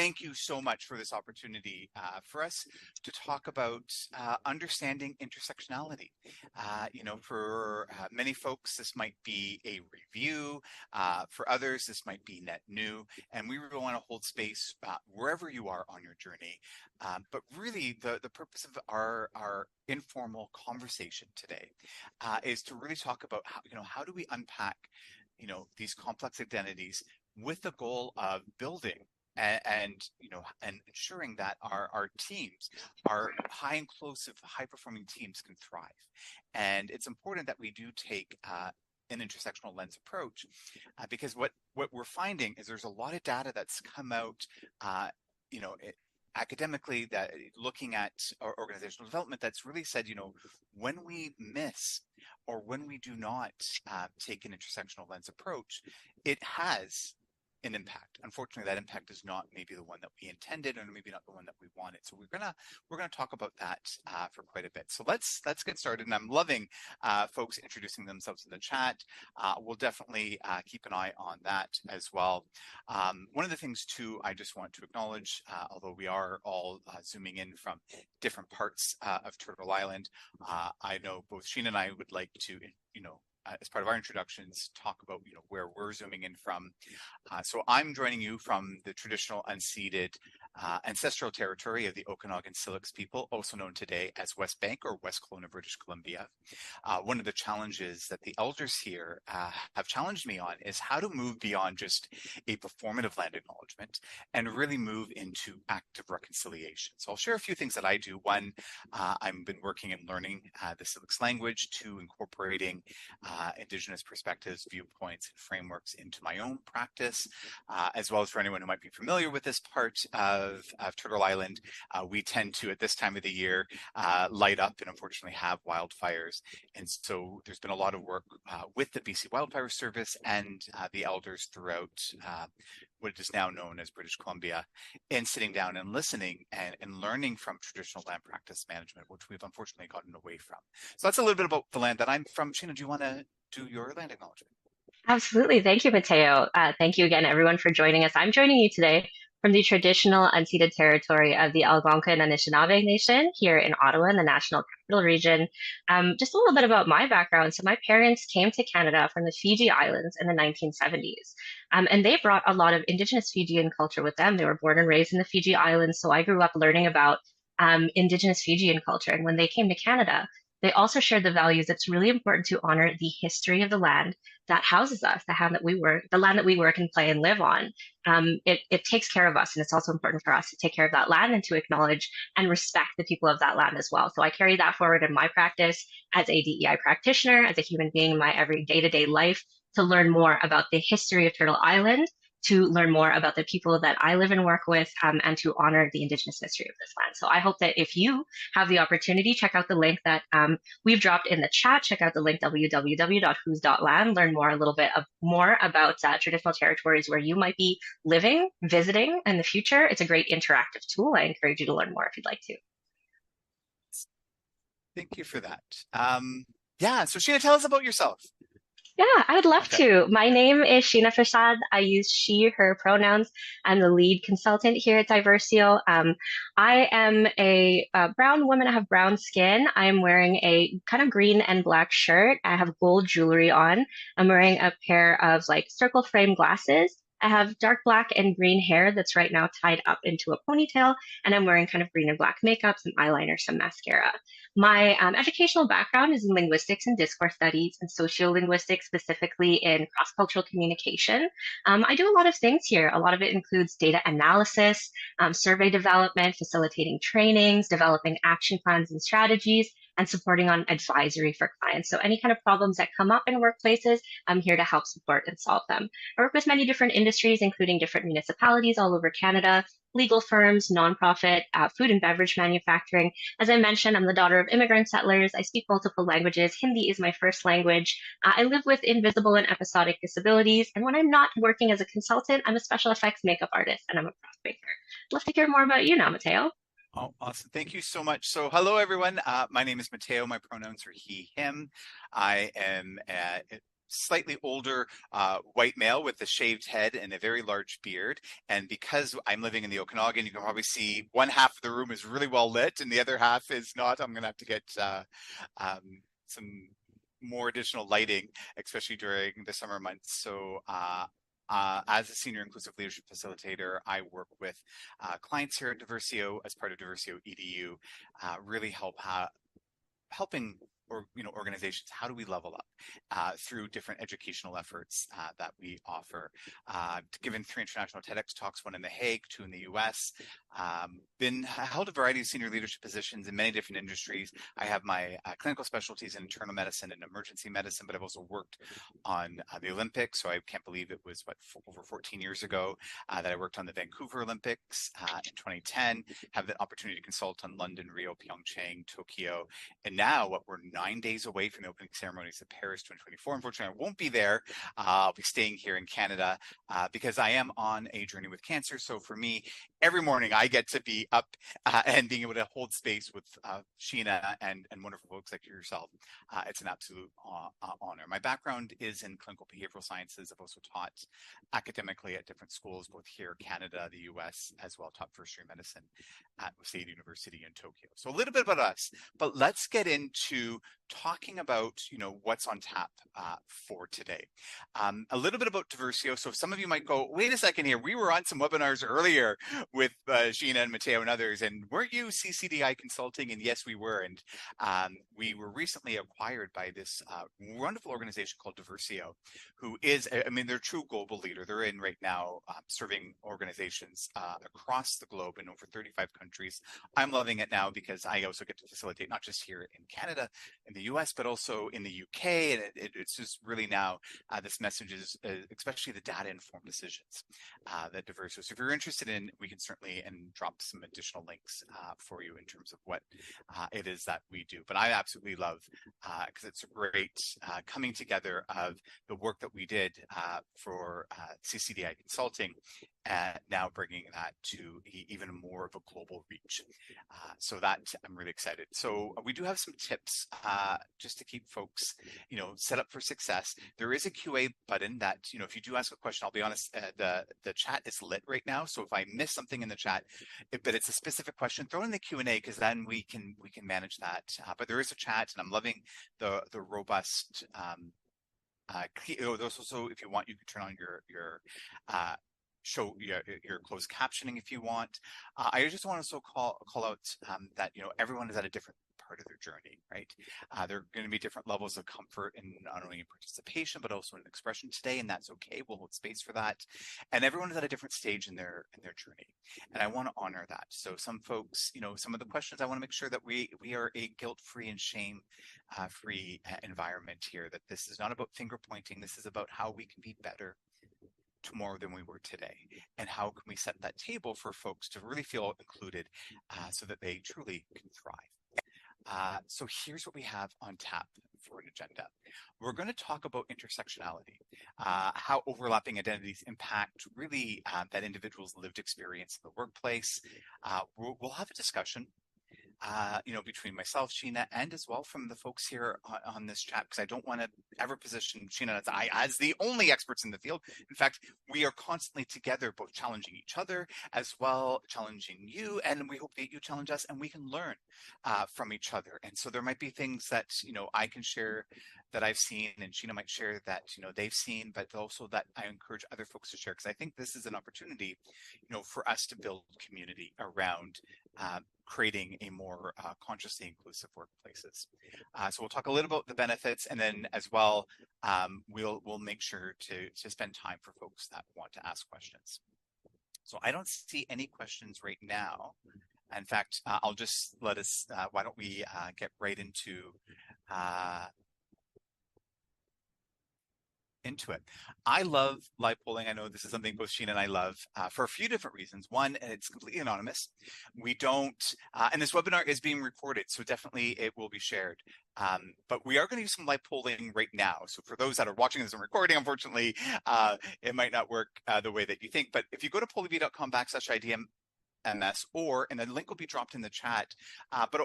thank you so much for this opportunity for us to talk about understanding intersectionality. For many folks, this might be a review. For others, this might be net new. And we really want to hold space wherever you are on your journey. But really, the purpose of our informal conversation today is to really talk about how do we unpack these complex identities with the goal of building and ensuring that our teams, our high inclusive, high performing teams can thrive. And it's important that we do take an intersectional lens approach because what we're finding is there's a lot of data that's come out, academically, that looking at our organizational development, that's really said, when we miss or when we do not take an intersectional lens approach, it has an impact. Unfortunately, that impact is not maybe the one that we intended, and maybe not the one that we wanted. So we're gonna talk about that for quite a bit. So let's get started. And I'm loving folks introducing themselves in the chat. We'll definitely keep an eye on that as well. One of the things too, I just want to acknowledge, although we are all zooming in from different parts of Turtle Island, I know both Sheena and I would like to, as part of our introductions, talk about where we're zooming in from. So I'm joining you from the traditional unceded ancestral territory of the Okanagan Syilx people, also known today as West Bank or West Kelowna, British Columbia. One of the challenges that the elders here have challenged me on is how to move beyond just a performative land acknowledgement and really move into active reconciliation. So I'll share a few things that I do. One, I've been working and learning the Syilx language, to incorporating Indigenous perspectives, viewpoints, and frameworks into my own practice, as well as for anyone who might be familiar with this part of Turtle Island. We tend to, at this time of the year, light up and unfortunately have wildfires. And so there's been a lot of work with the BC Wildfire Service and the elders throughout what is now known as British Columbia, in sitting down and listening and learning from traditional land practice management, which we've unfortunately gotten away from. So that's a little bit about the land that I'm from. Sheena, do you want to do your land acknowledgement? Absolutely. Thank you, Matteo. Thank you again, everyone, for joining us. I'm joining you today from the traditional unceded territory of the Algonquin and Anishinaabe Nation here in Ottawa, in the National Capital Region. Just a little bit about my background. So my parents came to Canada from the Fiji Islands in the 1970s, and they brought a lot of Indigenous Fijian culture with them. They were born and raised in the Fiji Islands, so I grew up learning about Indigenous Fijian culture. And when they came to Canada, they also shared the values. It's really important to honor the history of the land that houses us, the land that we work and play and live on. It takes care of us, and it's also important for us to take care of that land and to acknowledge and respect the people of that land as well. So I carry that forward in my practice as a DEI practitioner, as a human being in my every day-to-day life, to learn more about the history of Turtle Island, to learn more about the people that I live and work with, and to honor the Indigenous history of this land. So I hope that if you have the opportunity, check out the link that we've dropped in the chat. Check out the link www.whos.land. Learn more a little bit more about traditional territories where you might be living, visiting in the future. It's a great interactive tool. I encourage you to learn more if you'd like to. Thank you for that. So Sheena, tell us about yourself. Yeah, I would love to. My name is Sheena Prasad. I use she, her pronouns. I'm the lead consultant here at Diversio. I am a brown woman. I have brown skin. I'm wearing a kind of green and black shirt. I have gold jewelry on. I'm wearing a pair of circle frame glasses. I have dark black and green hair that's right now tied up into a ponytail, and I'm wearing kind of green and black makeup, some eyeliner, some mascara. My educational background is in linguistics and discourse studies and sociolinguistics, specifically in cross-cultural communication. I do a lot of things here. A lot of it includes data analysis, survey development, facilitating trainings, developing action plans and strategies, and supporting on advisory for clients. So any kind of problems that come up in workplaces, I'm here to help support and solve them. I work with many different industries, including different municipalities all over Canada, legal firms, nonprofit, food and beverage manufacturing. As I mentioned, I'm the daughter of immigrant settlers. I speak multiple languages. Hindi is my first language. I live with invisible and episodic disabilities. And when I'm not working as a consultant, I'm a special effects makeup artist, and I'm a craft maker. I'd love to hear more about you now, Matteo. Oh, awesome. Thank you so much. So hello, everyone. My name is Matteo. My pronouns are he, him. I am slightly older white male with a shaved head and a very large beard. And because I'm living in the Okanagan, you can probably see one half of the room is really well lit and the other half is not. I'm going to have to get some more additional lighting, especially during the summer months. So as a Senior Inclusive Leadership Facilitator, I work with clients here at Diversio as part of Diversio EDU, really helping organizations. How do we level up through different educational efforts that we offer? Given 3 international TEDx talks, 1 in The Hague, 2 in the US, held a variety of senior leadership positions in many different industries. I have my clinical specialties in internal medicine and emergency medicine, but I've also worked on the Olympics. So I can't believe it was over 14 years ago that I worked on the Vancouver Olympics in 2010. Have the opportunity to consult on London, Rio, Pyeongchang, Tokyo, and now we're 9 days away from the opening ceremonies of Paris 2024. Unfortunately, I won't be there. I'll be staying here in Canada because I am on a journey with cancer. So for me, every morning I get to be up and being able to hold space with Sheena and wonderful folks like yourself. It's an absolute honor. My background is in clinical behavioral sciences. I've also taught academically at different schools, both here, Canada, the US, as well, taught first year medicine at State University in Tokyo. So a little bit about us, but let's get into talking about, what's on tap for today. A little bit about Diversio. So some of you might go, wait a second here, we were on some webinars earlier with Sheena and Matteo and others, and weren't you CCDI Consulting? And yes, we were. And we were recently acquired by this wonderful organization called Diversio, who is, they're a true global leader. They're in right now serving organizations across the globe in over 35 countries. I'm loving it now because I also get to facilitate not just here in Canada, in the US, but also in the UK. And it's just really now this message is, especially the data-informed decisions that Diversio. So if you're interested in, we can certainly drop some additional links for you in terms of what it is that we do. But I absolutely love, because it's a great coming together of the work that we did for CCDI Consulting, now bringing that to even more of a global reach. So that I'm really excited. So we do have some tips just to keep folks, set up for success. There is a QA button that, if you do ask a question, I'll be honest, the chat is lit right now. So if I miss something in the chat, but it's a specific question, throw it in the Q&A because then we can manage that. But there is a chat, and I'm loving the robust. Also, if you want, you can turn on your show your closed captioning if you want. I just want to call out that everyone is at a different part of their journey, right? There are going to be different levels of comfort in not only in participation but also in expression today, and that's okay. We'll hold space for that. And everyone is at a different stage in their journey, and I want to honor that. So some folks, some of the questions, I want to make sure that we are a guilt-free and shame-free environment here. That this is not about finger pointing. This is about how we can be better tomorrow than we were today, and how can we set that table for folks to really feel included so that they truly can thrive. So here's what we have on tap for an agenda. We're going to talk about intersectionality, how overlapping identities impact really that individual's lived experience in the workplace. We'll have a discussion between myself, Sheena, and as well from the folks here on this chat, because I don't want to ever position Sheena as the only experts in the field. In fact, we are constantly together, both challenging each other as well, challenging you, and we hope that you challenge us, and we can learn from each other. And so there might be things that, I can share that I've seen, and Sheena might share that, they've seen, but also that I encourage other folks to share, because I think this is an opportunity, for us to build community around creating a more consciously inclusive workplaces. So we'll talk a little about the benefits, and then as well, we'll make sure to spend time for folks that want to ask questions. So I don't see any questions right now. In fact, I'll just let us, why don't we get right into it. I love live polling. I know this is something both Sheena and I love for a few different reasons. One, it's completely anonymous. We don't, and this webinar is being recorded, so definitely it will be shared. But we are going to use some live polling right now. So for those that are watching this and recording, unfortunately, it might not work the way that you think. But if you go to polliv.com/IDM ms, and a link will be dropped in the chat,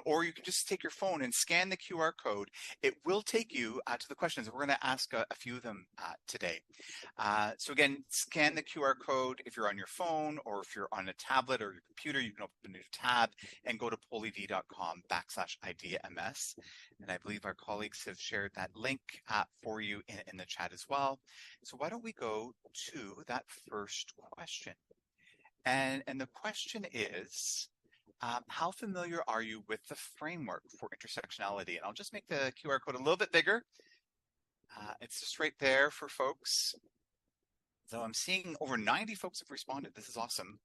or you can just take your phone and scan the QR code. It will take you to the questions. We're going to ask a few of them today. So again, scan the QR code if you're on your phone, or if you're on a tablet or your computer, you can open a new tab and go to polyev.com/IdeaMS. And I believe our colleagues have shared that link for you in the chat as well. So why don't we go to that first question? And the question is, how familiar are you with the framework for intersectionality? And I'll just make the QR code a little bit bigger. It's just right there for folks. So I'm seeing over 90 folks have responded. This is awesome.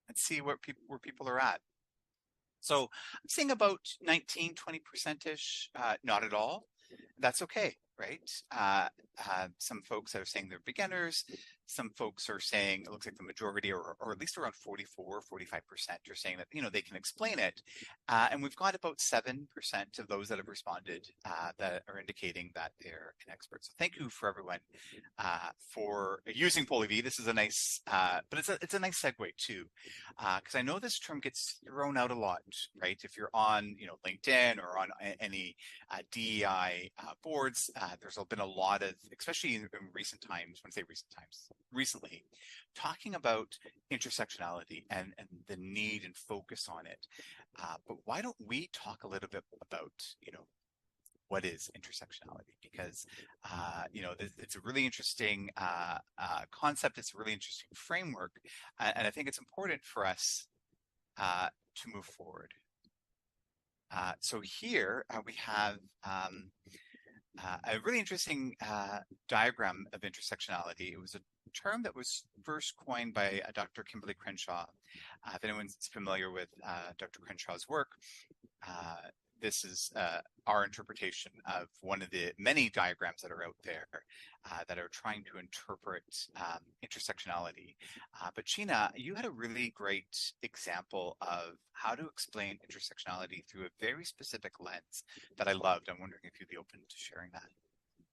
Let's see where people are at. So I'm seeing about 19, 20%-ish, not at all. That's okay, right? Some folks are saying they're beginners. Some folks are saying, it looks like the majority, or at least around 44, 45% are saying that, they can explain it. And we've got about 7% of those that have responded that are indicating that they're an expert. So thank you for everyone for using PolyV. This is a nice, but it's a nice segue too, because I know this term gets thrown out a lot, right? If you're on, LinkedIn or on any DEI boards, there's been a lot of, especially in recent times, when I say recent times, recently, talking about intersectionality and the need and focus on it. But why don't we talk a little bit about, what is intersectionality? Because, it's a really interesting concept. It's a really interesting framework. And I think it's important for us to move forward. So here we have a really interesting diagram of intersectionality. It was a term that was first coined by Dr. Kimberly Crenshaw. If anyone's familiar with Dr. Crenshaw's work, this is our interpretation of one of the many diagrams that are out there that are trying to interpret intersectionality. But Sheena, you had a really great example of how to explain intersectionality through a very specific lens that I loved. I'm wondering if you'd be open to sharing that.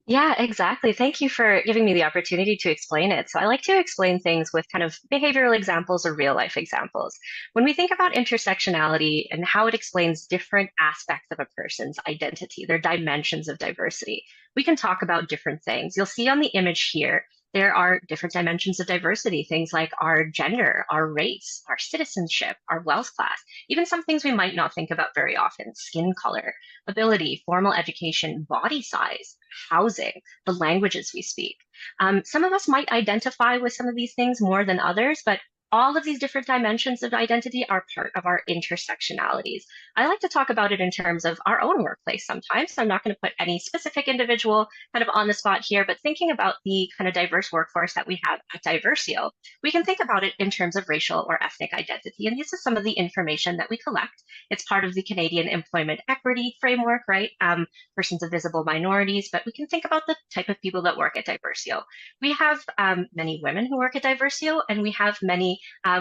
Yeah, exactly. Thank you for giving me the opportunity to explain it. So I like to explain things with kind of behavioral examples or real life examples. When we think about intersectionality and how it explains different aspects of a person's identity, their dimensions of diversity, we can talk about different things. You'll see on the image here, there are different dimensions of diversity, things like our gender, our race, our citizenship, our wealth class, even some things we might not think about very often, skin color, ability, formal education, body size, housing, the languages we speak. Some of us might identify with some of these things more than others, but all of these different dimensions of identity are part of our intersectionalities. I like to talk about it in terms of our own workplace sometimes. So I'm not going to put any specific individual kind of on the spot here, but thinking about the kind of diverse workforce that we have at Diversio, we can think about it in terms of racial or ethnic identity. And this is some of the information that we collect. It's part of the Canadian Employment Equity Framework, right? Persons of visible minorities, but we can think about the type of people that work at Diversio. We have many women who work at Diversio, and we have many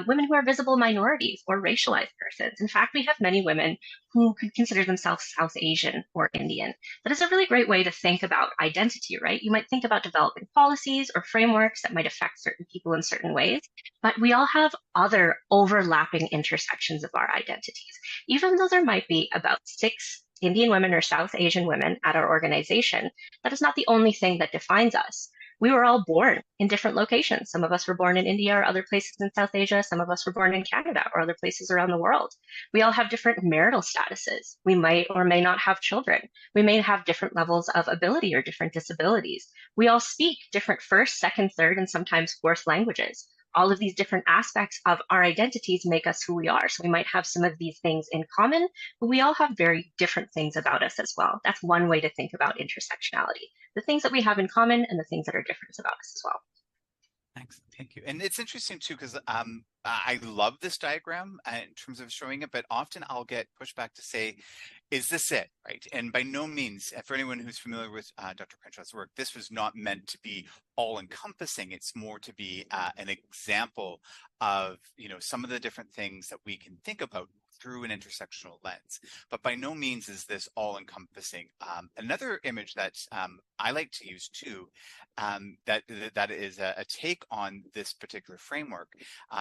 women who are visible minorities or racialized persons. In fact, we have many women who could consider themselves South Asian or Indian. That is a really great way to think about identity, right? You might think about developing policies or frameworks that might affect certain people in certain ways, but we all have other overlapping intersections of our identities. Even though there might be about 6 Indian women or South Asian women at our organization, that is not the only thing that defines us. We were all born in different locations. Some of us were born in India or other places in South Asia. Some of us were born in Canada or other places around the world. We all have different marital statuses. We might or may not have children. We may have different levels of ability or different disabilities. We all speak different first, second, third, and sometimes fourth languages. All of these different aspects of our identities make us who we are. So we might have some of these things in common, but we all have very different things about us as well. That's one way to think about intersectionality. The things that we have in common and the things that are different about us as well. Thanks. Thank you. And it's interesting too, because I love this diagram in terms of showing it, but often I'll get pushback to say, is this it, right? And by no means, for anyone who's familiar with Dr. Crenshaw's work, this was not meant to be all-encompassing. It's more to be an example of, some of the different things that we can think about through an intersectional lens. But by no means is this all-encompassing. Another image that I like to use too, that is a take on this particular framework.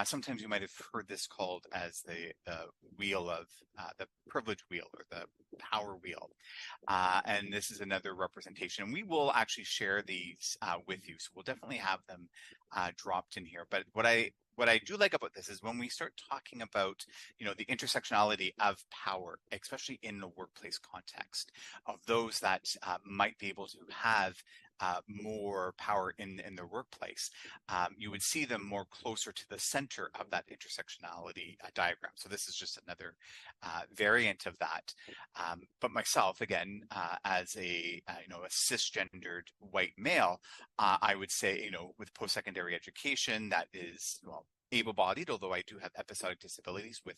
Sometimes you might have heard this called as the wheel of the privilege wheel or the power wheel. And this is another representation. We will actually share these with you, so we'll definitely have them dropped in here. But what I do like about this is when we start talking about, the intersectionality of power, especially in the workplace context, of those that might be able to have more power in their workplace, you would see them more closer to the center of that intersectionality diagram. So this is just another variant of that. But myself, again, as a cisgendered white male, I would say, with post-secondary education that is, well, able-bodied, although I do have episodic disabilities with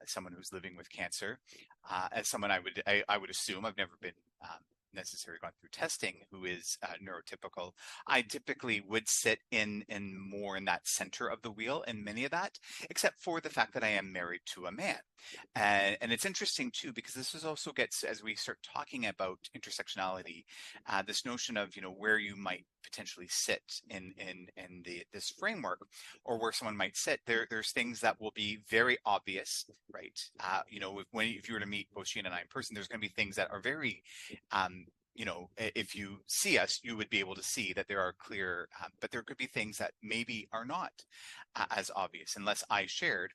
someone who's living with cancer. As someone I would assume, I've never been necessarily gone through testing, who is neurotypical, I typically would sit in more in that center of the wheel in many of that, except for the fact that I am married to a man. And it's interesting too, because this is also gets, as we start talking about intersectionality, this notion of, where you might potentially sit in this framework, or where someone might sit. There's things that will be very obvious, right? If you were to meet both Sheena and I in person, there's going to be things that are very if you see us, you would be able to see that there are clear, but there could be things that maybe are not as obvious unless I shared,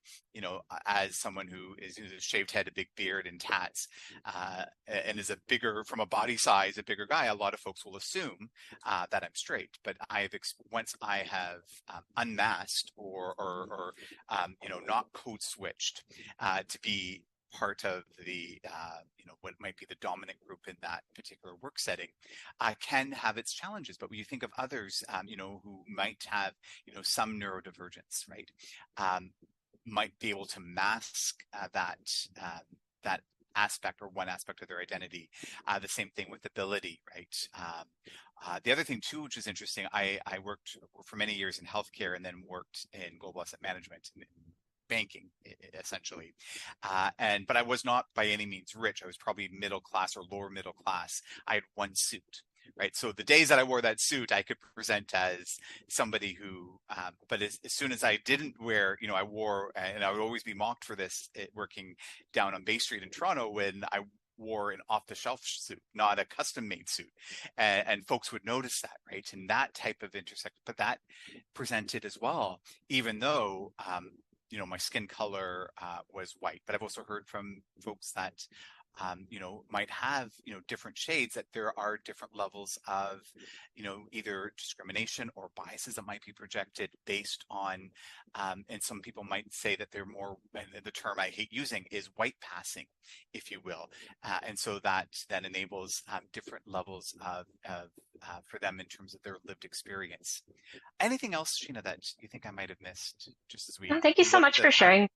as someone who is a shaved head, a big beard and tats, and is from a body size, a bigger guy, a lot of folks will assume that I'm straight. But once I have unmasked or not code switched to be part of the what might be the dominant group in that particular work setting, can have its challenges. But when you think of others who might have some neurodivergence, right, might be able to mask that aspect or one aspect of their identity. The same thing with ability, right? The other thing too, which is interesting, I worked for many years in healthcare and then worked in global asset management, banking, essentially. But I was not by any means rich. I was probably middle class or lower middle class. I had one suit, right? So the days that I wore that suit, I could present as somebody who, but as soon as I didn't wear, I wore, and I would always be mocked for this, working down on Bay Street in Toronto when I wore an off-the-shelf suit, not a custom-made suit, and folks would notice that, right? And that type of intersect, but that presented as well, even though my skin color was white. But I've also heard from folks that might have different shades, that there are different levels of either discrimination or biases that might be projected based on and some people might say that they're more, and the term I hate using is white passing, if you will, and so that enables different levels of for them in terms of their lived experience. Anything else, Sheena, that you think I might have missed just as we Thank you so look much at for how? sharing.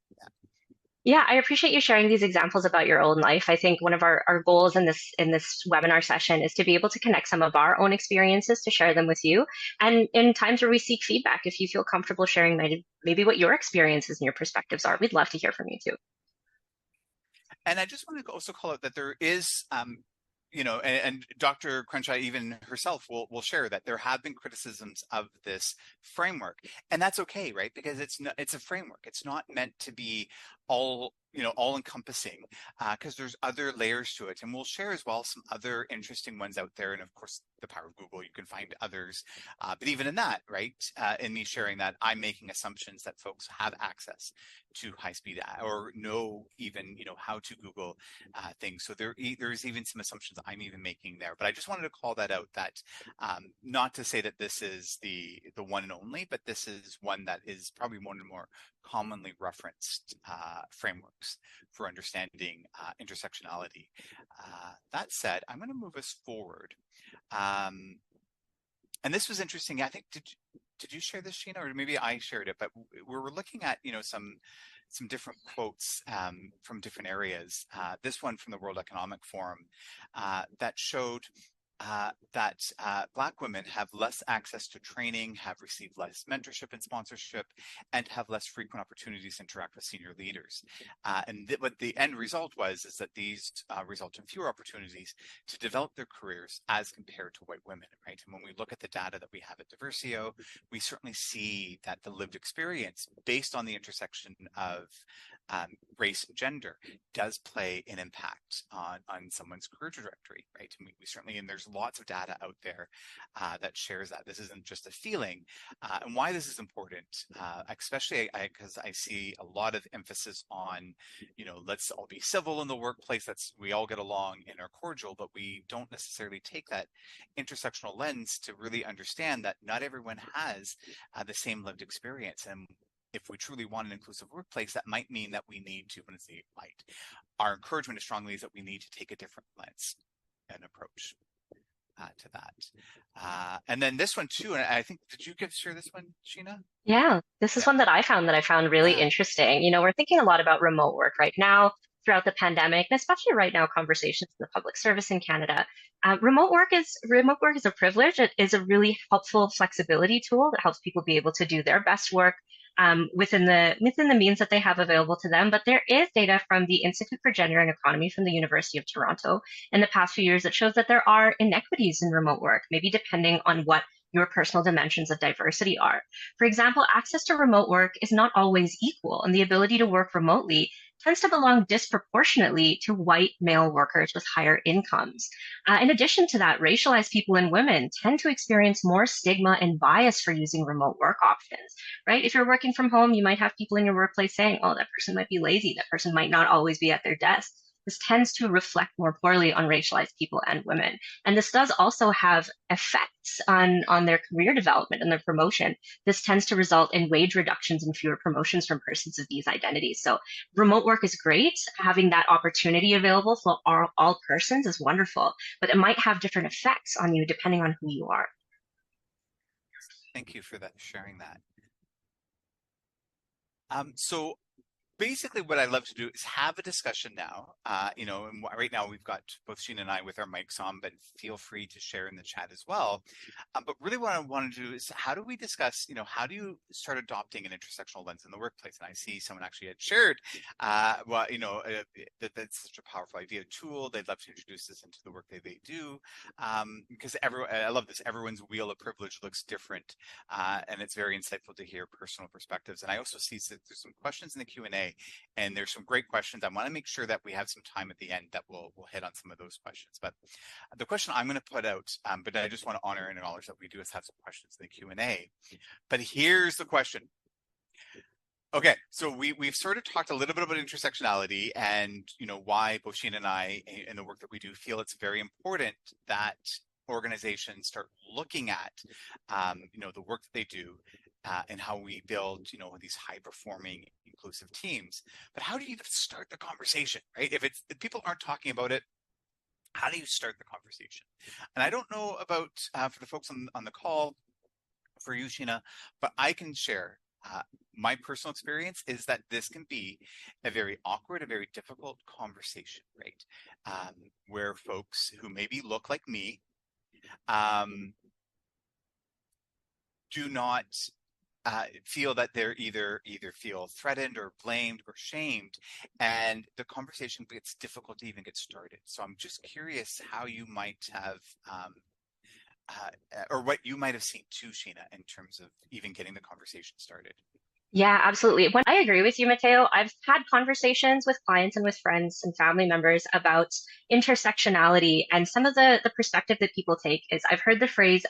Yeah, I appreciate you sharing these examples about your own life. I think one of our goals in this webinar session is to be able to connect some of our own experiences to share them with you. And in times where we seek feedback, if you feel comfortable sharing maybe what your experiences and your perspectives are, we'd love to hear from you too. And I just want to also call out that there is and Dr. Crenshaw even herself will share that there have been criticisms of this framework, and that's okay, right? Because it's a framework. It's not meant to be all encompassing, because there's other layers to it, and we'll share as well some other interesting ones out there. And of course, the power of Google, you can find others. But even in that, right, in me sharing that, I'm making assumptions that folks have access to high-speed or know even how to Google things. So there's even some assumptions I'm even making there. But I just wanted to call that out. That not to say that this is the one and only, but this is one that is probably one of the more commonly referenced frameworks for understanding intersectionality. That said, I'm going to move us forward. And this was interesting. I think, did you share this, Sheena, or maybe I shared it? But we were looking at some different quotes from different areas. This one from the World Economic Forum that showed that Black women have less access to training, have received less mentorship and sponsorship, and have less frequent opportunities to interact with senior leaders. What the end result was is that these result in fewer opportunities to develop their careers as compared to white women, right? And when we look at the data that we have at Diversio, we certainly see that the lived experience based on the intersection of race and gender does play an impact on someone's career trajectory, right? And we certainly, and there's lots of data out there that shares that. This isn't just a feeling. And why this is important, especially because I see a lot of emphasis on, let's all be civil in the workplace, we all get along and are cordial, but we don't necessarily take that intersectional lens to really understand that not everyone has the same lived experience. And if we truly want an inclusive workplace, that might mean that we need to, when it's the light, our encouragement strongly is that we need to take a different lens and approach to that. And then this one too, and I think, did you share this one, Sheena? Yeah, this is Yeah. one that I found really Yeah. interesting. We're thinking a lot about remote work right now throughout the pandemic, and especially right now, conversations in the public service in Canada. Remote work is a privilege. It is a really helpful flexibility tool that helps people be able to do their best work within the means that they have available to them. But there is data from the Institute for Gender and Economy from the University of Toronto in the past few years that shows that there are inequities in remote work, maybe depending on what your personal dimensions of diversity are. For example, access to remote work is not always equal, and the ability to work remotely tends to belong disproportionately to white male workers with higher incomes. In addition to that, racialized people and women tend to experience more stigma and bias for using remote work options, right? If you're working from home, you might have people in your workplace saying, oh, that person might be lazy, that person might not always be at their desk. This tends to reflect more poorly on racialized people and women. And this does also have effects on their career development and their promotion. This tends to result in wage reductions and fewer promotions from persons of these identities. So remote work is great. Having that opportunity available for all persons is wonderful, but it might have different effects on you depending on who you are. Thank you for sharing that. So basically what I love to do is have a discussion now, and right now we've got both Sheena and I with our mics on, but feel free to share in the chat as well. But really what I want to do is how do we discuss, how do you start adopting an intersectional lens in the workplace? And I see someone actually had shared, that's such a powerful idea tool. They'd love to introduce this into the work that they do, because I love this, everyone's wheel of privilege looks different, and it's very insightful to hear personal perspectives. And I also see that there's some questions in the Q&A, and there's some great questions. I want to make sure that we have some time at the end that we'll hit on some of those questions. But the question I'm going to put out, but I just want to honor and acknowledge that we do have some questions in the Q&A. But here's the question. Okay, so we've sort of talked a little bit about intersectionality and why both Sheena and I, in the work that we do, feel it's very important that organizations start looking at the work that they do and how we build these high performing inclusive teams. But how do you even start the conversation, right? If people aren't talking about it, how do you start the conversation? And I don't know about for the folks on the call, for you, Sheena, but I can share my personal experience is that this can be a very awkward, a very difficult conversation, right? Where folks who maybe look like me do not feel that they're either feel threatened or blamed or shamed, and the conversation gets difficult to even get started. So I'm just curious how you might have or what you might have seen too, Sheena, in terms of even getting the conversation started. Yeah, absolutely. When I agree with you, Matteo, I've had conversations with clients and with friends and family members about intersectionality, and some of the perspective that people take is I've heard the phrase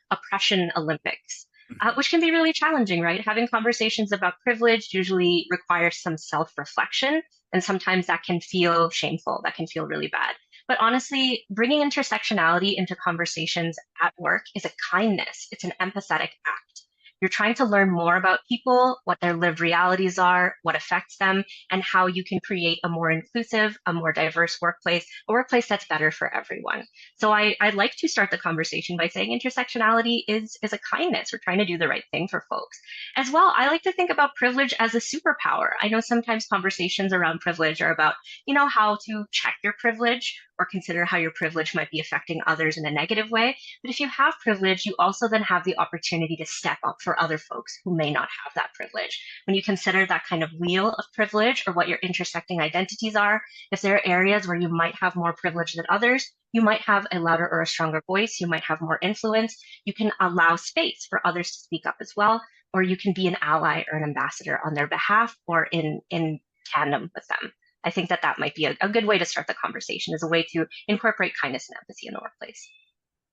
oppression Olympics, which can be really challenging, right? Having conversations about privilege usually requires some self-reflection, and sometimes that can feel shameful, that can feel really bad. But honestly, bringing intersectionality into conversations at work is a kindness. It's an empathetic act. You're trying to learn more about people, what their lived realities are, what affects them, and how you can create a more inclusive, a more diverse workplace, a workplace that's better for everyone. So I'd like to start the conversation by saying intersectionality is a kindness. We're trying to do the right thing for folks. As well, I like to think about privilege as a superpower. I know sometimes conversations around privilege are about, how to check your privilege or consider how your privilege might be affecting others in a negative way. But if you have privilege, you also then have the opportunity to step up for other folks who may not have that privilege. When you consider that kind of wheel of privilege or what your intersecting identities are, if there are areas where you might have more privilege than others, you might have a louder or a stronger voice, you might have more influence, you can allow space for others to speak up as well, or you can be an ally or an ambassador on their behalf or in tandem with them. I think that might be a good way to start the conversation, as a way to incorporate kindness and empathy in the workplace.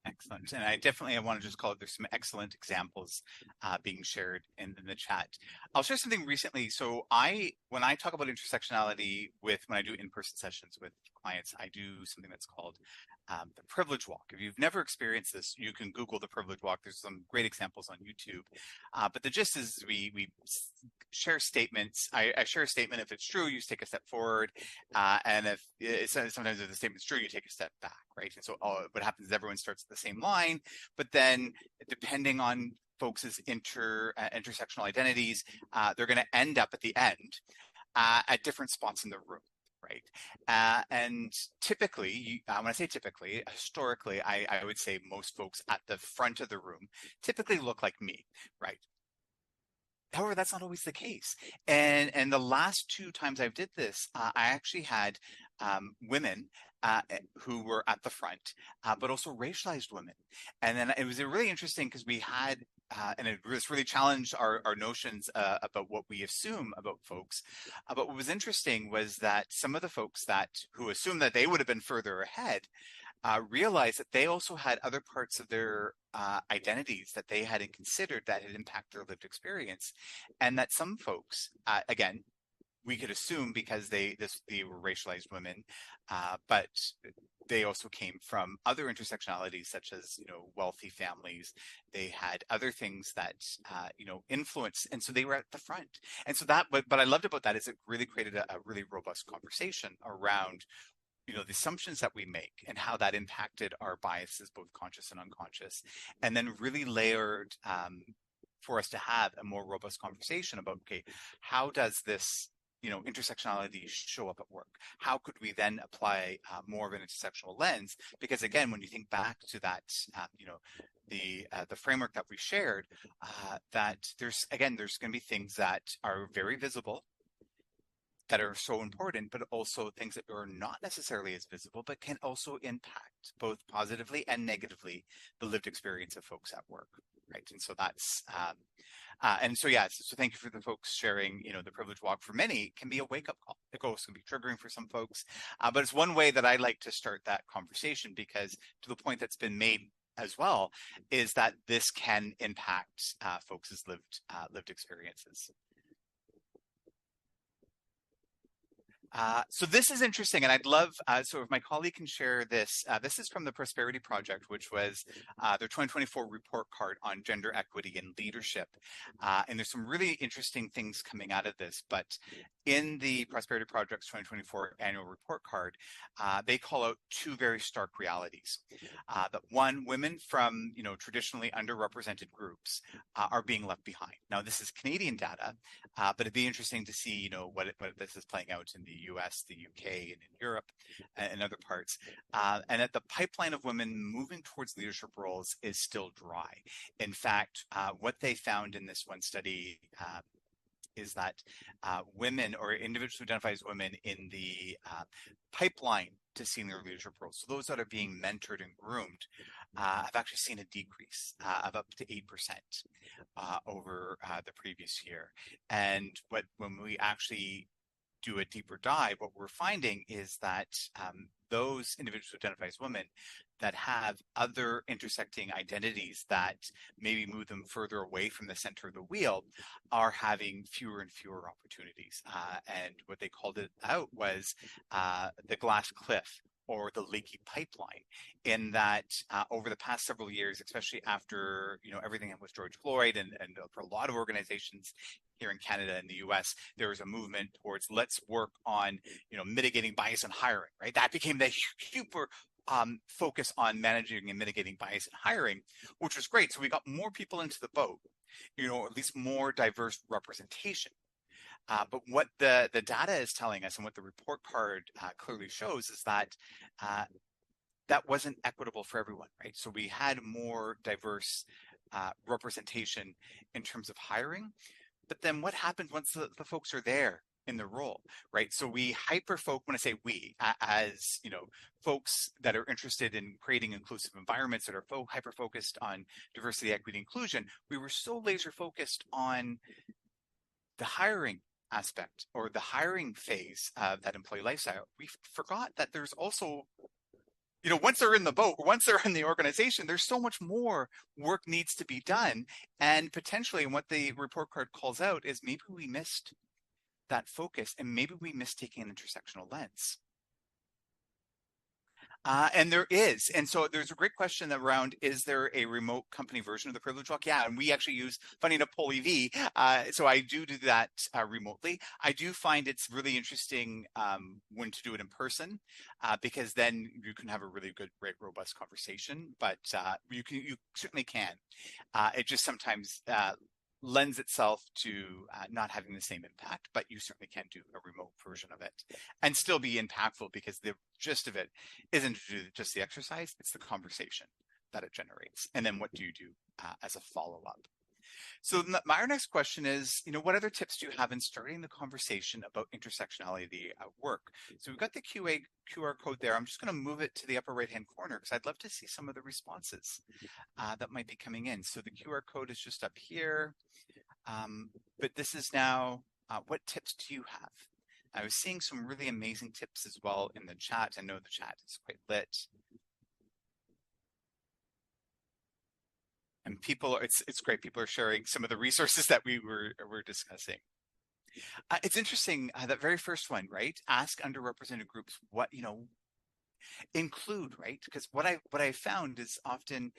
Excellent. And I want to just call it, there's some excellent examples being shared in the chat. I'll share something recently. So when I talk about intersectionality when I do in-person sessions with clients, I do something that's called the privilege walk. If you've never experienced this, you can Google the privilege walk. There's some great examples on YouTube. But the gist is we share statements. I share a statement. If it's true, you take a step forward. And sometimes if the statement's true, you take a step back, right? And so what happens is everyone starts at the same line, but then depending on folks' intersectional identities, they're going to end up at the end at different spots in the room. Right. And typically, when I say typically, historically, I would say most folks at the front of the room typically look like me, right? However, that's not always the case. And the last 2 times I did this, I actually had women who were at the front, but also racialized women. And then it was really interesting because we had, and it really challenged our notions about what we assume about folks. But what was interesting was that some of the folks who assumed that they would have been further ahead realized that they also had other parts of their identities that they hadn't considered that had impacted their lived experience. And that some folks, again, we could assume because they were racialized women, but they also came from other intersectionalities, such as, wealthy families. They had other things that, influenced, and so they were at the front. And so but I loved about that is it really created a really robust conversation around, the assumptions that we make and how that impacted our biases, both conscious and unconscious, and then really layered for us to have a more robust conversation about, okay, how does this intersectionality show up at work? How could we then apply more of an intersectional lens? Because again, when you think back to that, the framework that we shared, that there's going to be things that are very visible, that are so important, but also things that are not necessarily as visible, but can also impact both positively and negatively the lived experience of folks at work, right? And so that's, so thank you for the folks sharing, the privilege walk for many can be a wake-up call. It also can be triggering for some folks, but it's one way that I like to start that conversation, because to the point that's been made as well, is that this can impact folks' lived experiences. So this is interesting, and I'd love, so if my colleague can share this, this is from the Prosperity Project, which was their 2024 report card on gender equity and leadership. And there's some really interesting things coming out of this, but in the Prosperity Project's 2024 annual report card, they call out 2 very stark realities. That one, women from, traditionally underrepresented groups are being left behind. Now, this is Canadian data, but it'd be interesting to see, what this is playing out in the US, the UK, and in Europe, and other parts. And that the pipeline of women moving towards leadership roles is still dry. In fact, what they found in this one study is that women, or individuals who identify as women in the pipeline to senior leadership roles, so those that are being mentored and groomed, have actually seen a decrease of up to 8% over the previous year. And when we actually do a deeper dive, what we're finding is that those individuals who identify as women that have other intersecting identities that maybe move them further away from the center of the wheel are having fewer and fewer opportunities. And what they called it out was the glass cliff, or the leaky pipeline, in that over the past several years, especially after everything with George Floyd, and for a lot of organizations here in Canada and the US, there was a movement towards let's work on mitigating bias in hiring, right? That became the super focus on managing and mitigating bias in hiring, which was great. So we got more people into the boat, at least more diverse representation. But what the data is telling us and what the report card clearly shows is that that wasn't equitable for everyone, right? So we had more diverse representation in terms of hiring, but then what happens once the folks are there in the role, right? So we when I say we, as you know, folks that are interested in creating inclusive environments that are hyper focused on diversity, equity, inclusion, we were so laser focused on the hiring aspect or the hiring phase of that employee lifestyle. We forgot that there's also, you know, once they're in the boat, once they're in the organization, there's so much more work needs to be done. And potentially, and what the report card calls out is maybe we missed that focus and maybe we missed taking an intersectional lens. And there is. And so there's a great question around, is there a remote company version of the privilege walk? Yeah, and we actually use, funny enough, Poll EV. So I do that remotely. I do find it's really interesting when to do it in person, because then you can have a really good, great, robust conversation. But you certainly can. It just sometimes lends itself to not having the same impact, but you certainly can do a remote version of it and still be impactful, because the gist of it isn't to do just the exercise, it's the conversation that it generates. And then what do you do as a follow-up? So my next question is, you know, what other tips do you have in starting the conversation about intersectionality at work? So we've got the QR code there. I'm just going to move it to the upper right-hand corner because I'd love to see some of the responses that might be coming in. So the QR code is just up here. But this is now, what tips do you have? I was seeing some really amazing tips as well in the chat. I know the chat is quite lit. And people, it's great. People are sharing some of the resources that we were discussing. It's interesting, that very first one, right? Ask underrepresented groups what, you know, include, right? Because what I found is often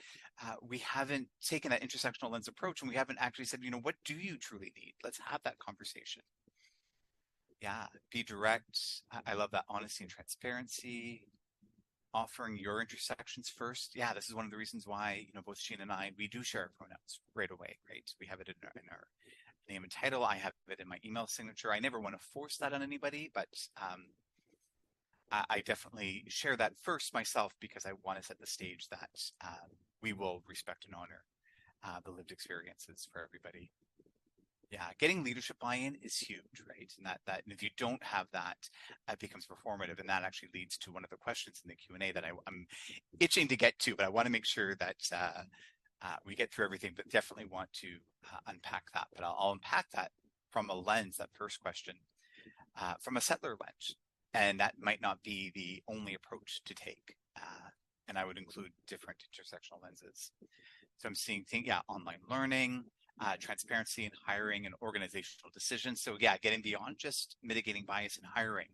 we haven't taken that intersectional lens approach, and we haven't actually said, you know, what do you truly need? Let's have that conversation. Yeah, be direct. I love that honesty and transparency. Offering your intersections first. Yeah, this is one of the reasons why, you know, both Sheena and I, we do share our pronouns right away, right? We have it in our name and title. I have it in my email signature. I never want to force that on anybody, but I definitely share that first myself because I want to set the stage that we will respect and honor the lived experiences for everybody. Yeah, getting leadership buy-in is huge, right? And and if you don't have that, it becomes performative, and that actually leads to one of the questions in the Q&A that I'm itching to get to, but I want to make sure that we get through everything, but definitely want to unpack that. But I'll unpack that from a lens, that first question, from a settler lens, and that might not be the only approach to take. And I would include different intersectional lenses. So I'm seeing online learning, transparency in hiring and organizational decisions. So yeah, getting beyond just mitigating bias in hiring,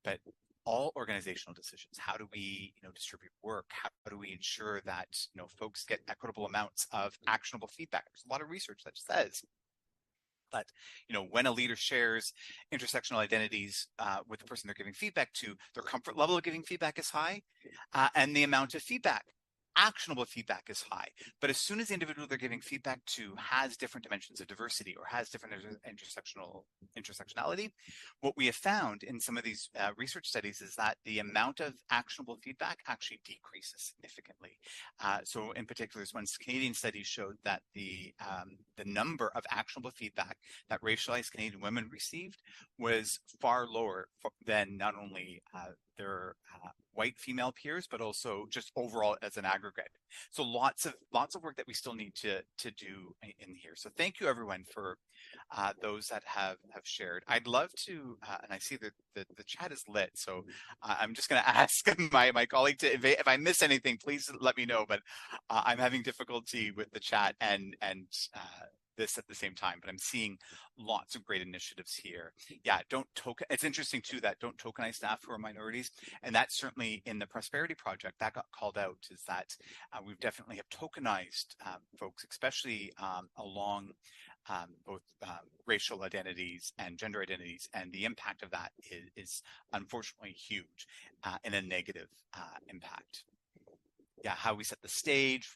but all organizational decisions. How do we, you know, distribute work? How do we ensure that, you know, folks get equitable amounts of actionable feedback? There's a lot of research that says that, you know, when a leader shares intersectional identities with the person they're giving feedback to, their comfort level of giving feedback is high, and the amount of feedback, actionable feedback, is high. But as soon as the individual they're giving feedback to has different dimensions of diversity or has different intersectionality, what we have found in some of these research studies is that the amount of actionable feedback actually decreases significantly. So in particular, one Canadian study showed that the number of actionable feedback that racialized Canadian women received was far lower than not only their white female peers, but also just overall as an aggregate. So lots of work that we still need to do in here. So thank you everyone for those that have shared. I'd love to, and I see that the chat is lit, so I'm just going to ask my colleague to, if I miss anything, please let me know. But I'm having difficulty with the chat and this at the same time, but I'm seeing lots of great initiatives here. Yeah, it's interesting too that don't tokenize staff who are minorities, and that's certainly in the Prosperity Project that got called out, is that we've definitely have tokenized folks, especially along both racial identities and gender identities, and the impact of that is unfortunately huge and a negative impact. how we set the stage.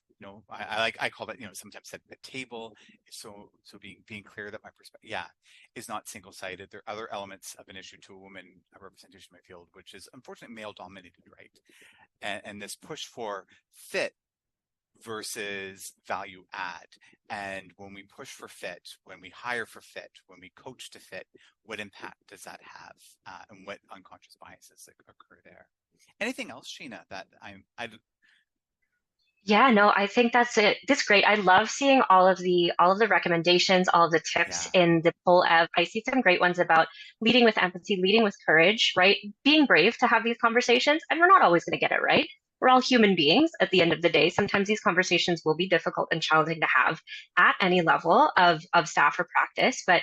I call that, sometimes set the table. So being clear that my perspective, is not single-sided. There are other elements of an issue to a woman representation in my field, which is unfortunately male dominated, right? And this push for fit versus value add. And when we push for fit, when we hire for fit, when we coach to fit, what impact does that have? And what unconscious biases that occur there? Anything else, Sheena, that Yeah, no, I think that's it. That's great. I love seeing all of the recommendations, all of the tips yeah, in the poll. I see some great ones about leading with empathy, leading with courage, right? Being brave to have these conversations, and we're not always going to get it right. We're all human beings at the end of the day. Sometimes these conversations will be difficult and challenging to have at any level of staff or practice, but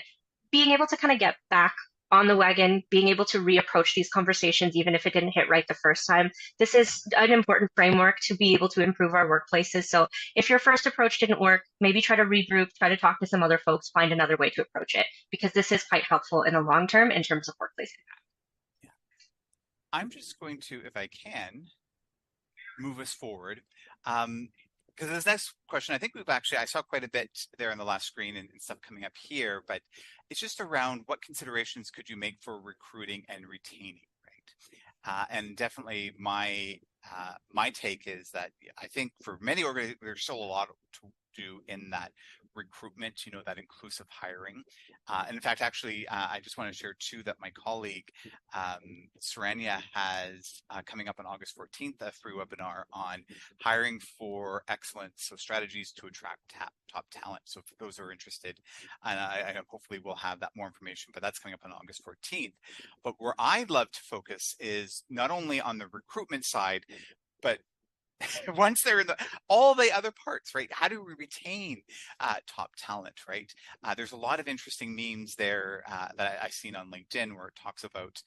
being able to kind of get back on the wagon, being able to reapproach these conversations, even if it didn't hit right the first time. This is an important framework to be able to improve our workplaces. So if your first approach didn't work, maybe try to regroup, try to talk to some other folks, find another way to approach it, because this is quite helpful in the long term in terms of workplace impact. yeah. I'm just going to, if I can, move us forward. Because this next question, I think I saw quite a bit there on the last screen and stuff coming up here, but it's just around what considerations could you make for recruiting and retaining, right? And definitely my take is that I think for many organizations, there's still a lot to do in that recruitment, that inclusive hiring. And in fact, actually, I just want to share two that my colleague, Saranya, has coming up on August 14th, a free webinar on hiring for excellence, so strategies to attract top talent. So for those who are interested, and I hopefully we'll have that more information, but that's coming up on August 14th. But where I'd love to focus is not only on the recruitment side, but once they're in all the other parts, right? How do we retain top talent, right? There's a lot of interesting memes there that I've seen on LinkedIn where it talks about,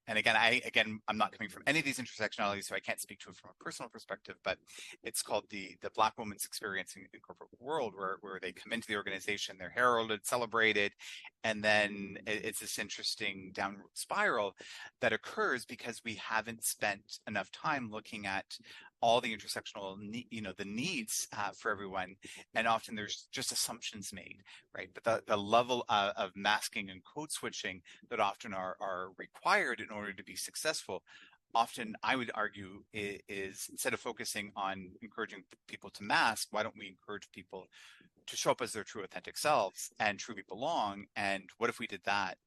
and I'm not coming from any of these intersectionalities, so I can't speak to it from a personal perspective, but it's called the Black woman's experience in corporate world, where they come into the organization, they're heralded, celebrated, and then it's this interesting downward spiral that occurs because we haven't spent enough time looking at all the intersectional, the needs for everyone, and often there's just assumptions made, right? But the level of masking and code switching that often are required in order to be successful, often I would argue is instead of focusing on encouraging people to mask, why don't we encourage people to show up as their true authentic selves and truly belong? And what if we did that?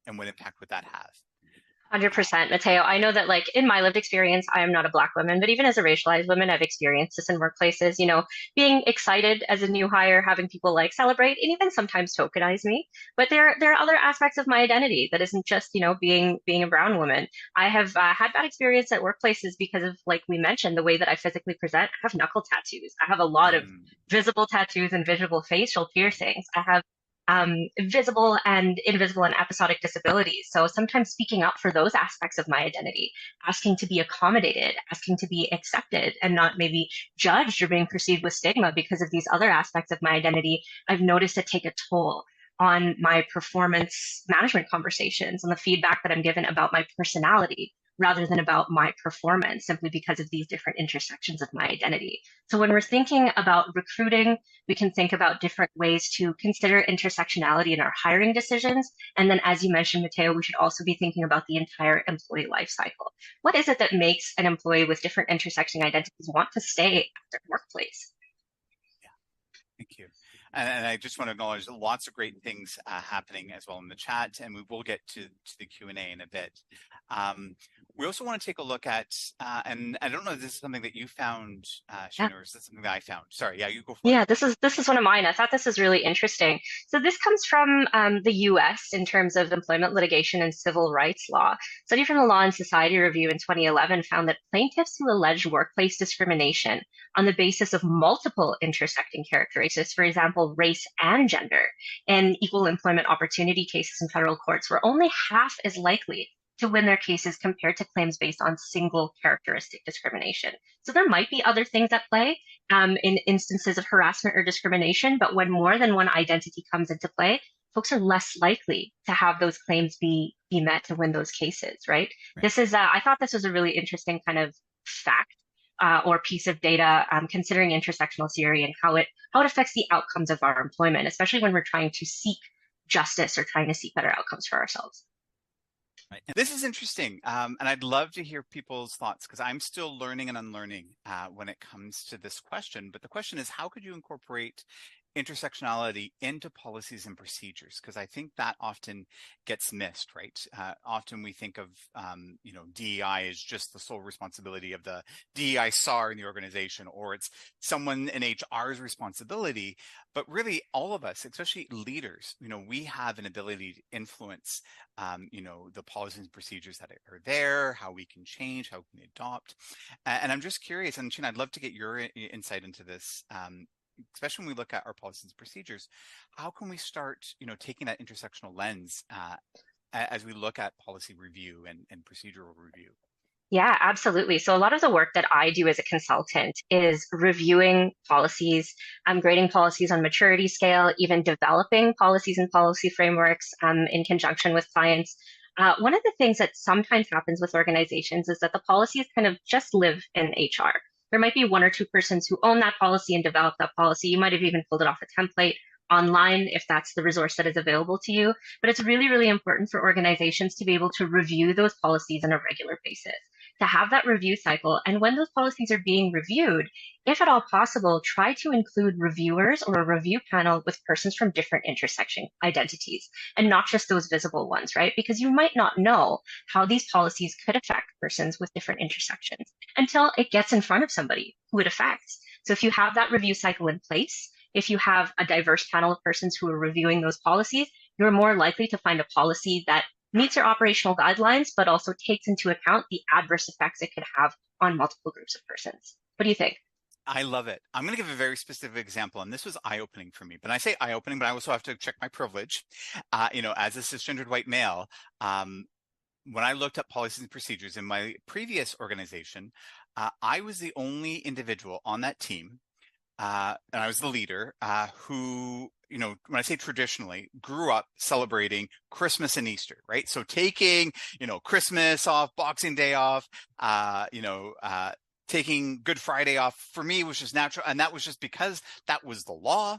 And what impact would that have? 100%, Matteo. I know that, like, in my lived experience, I am not a Black woman, but even as a racialized woman, I've experienced this in workplaces, being excited as a new hire, having people like celebrate and even sometimes tokenize me. But there are other aspects of my identity that isn't just, being a brown woman. I have had bad experience at workplaces because of, like we mentioned, the way that I physically present. I have knuckle tattoos. I have a lot of visible tattoos and visible facial piercings. I have visible and invisible and episodic disabilities. So sometimes speaking up for those aspects of my identity, asking to be accommodated, asking to be accepted and not maybe judged or being perceived with stigma because of these other aspects of my identity, I've noticed it take a toll on my performance management conversations and the feedback that I'm given about my personality rather than about my performance, simply because of these different intersections of my identity. So when we're thinking about recruiting, we can think about different ways to consider intersectionality in our hiring decisions. And then, as you mentioned, Matteo, we should also be thinking about the entire employee life cycle. What is it that makes an employee with different intersecting identities want to stay at their workplace? Yeah, thank you. And I just want to acknowledge lots of great things happening as well in the chat, and we will get to the Q&A in a bit. We also want to take a look at, and I don't know if this is something that you found, Sheena, or is this something that I found? Sorry, yeah, you go for it. Yeah, this is one of mine. I thought this was really interesting. So this comes from the U.S. in terms of employment litigation and civil rights law. Study from the Law and Society Review in 2011 found that plaintiffs who allege workplace discrimination on the basis of multiple intersecting characteristics, for example, race and gender, in equal employment opportunity cases in federal courts were only half as likely to win their cases compared to claims based on single characteristic discrimination. So there might be other things at play in instances of harassment or discrimination, but when more than one identity comes into play, folks are less likely to have those claims be met to win those cases, right? Right. This is, I thought this was a really interesting kind of fact or piece of data, considering intersectional theory and how it affects the outcomes of our employment, especially when we're trying to seek justice or trying to seek better outcomes for ourselves. Right. This is interesting, and I'd love to hear people's thoughts because I'm still learning and unlearning when it comes to this question. But the question is, how could you incorporate intersectionality into policies and procedures? Because I think that often gets missed, right? Often we think of, DEI as just the sole responsibility of the DEI SAR in the organization, or it's someone in HR's responsibility. But really, all of us, especially leaders, we have an ability to influence, the policies and procedures that are there, how we can change, how we can adopt. And I'm just curious, and Sheena, I'd love to get your insight into this. Especially when we look at our policies and procedures, how can we start, taking that intersectional lens as we look at policy review and procedural review? Yeah, absolutely. So a lot of the work that I do as a consultant is reviewing policies, grading policies on maturity scale, even developing policies and policy frameworks in conjunction with clients. One of the things that sometimes happens with organizations is that the policies kind of just live in HR. There might be one or two persons who own that policy and develop that policy. You might have even pulled it off a template online if that's the resource that is available to you. But it's really, really important for organizations to be able to review those policies on a regular basis, to have that review cycle. And when those policies are being reviewed, if at all possible, try to include reviewers or a review panel with persons from different intersection identities and not just those visible ones, right? Because you might not know how these policies could affect persons with different intersections until it gets in front of somebody who it affects. So if you have that review cycle in place, if you have a diverse panel of persons who are reviewing those policies, you're more likely to find a policy that meets your operational guidelines, but also takes into account the adverse effects it could have on multiple groups of persons. What do you think? I love it. I'm going to give a very specific example, and this was eye-opening for me. But I say eye-opening, but I also have to check my privilege. As a cisgendered white male, when I looked at policies and procedures in my previous organization, I was the only individual on that team, and I was the leader, who, when I say traditionally, grew up celebrating Christmas and Easter, right? So taking, Christmas off, Boxing Day off, taking Good Friday off for me was just natural. And that was just because that was the law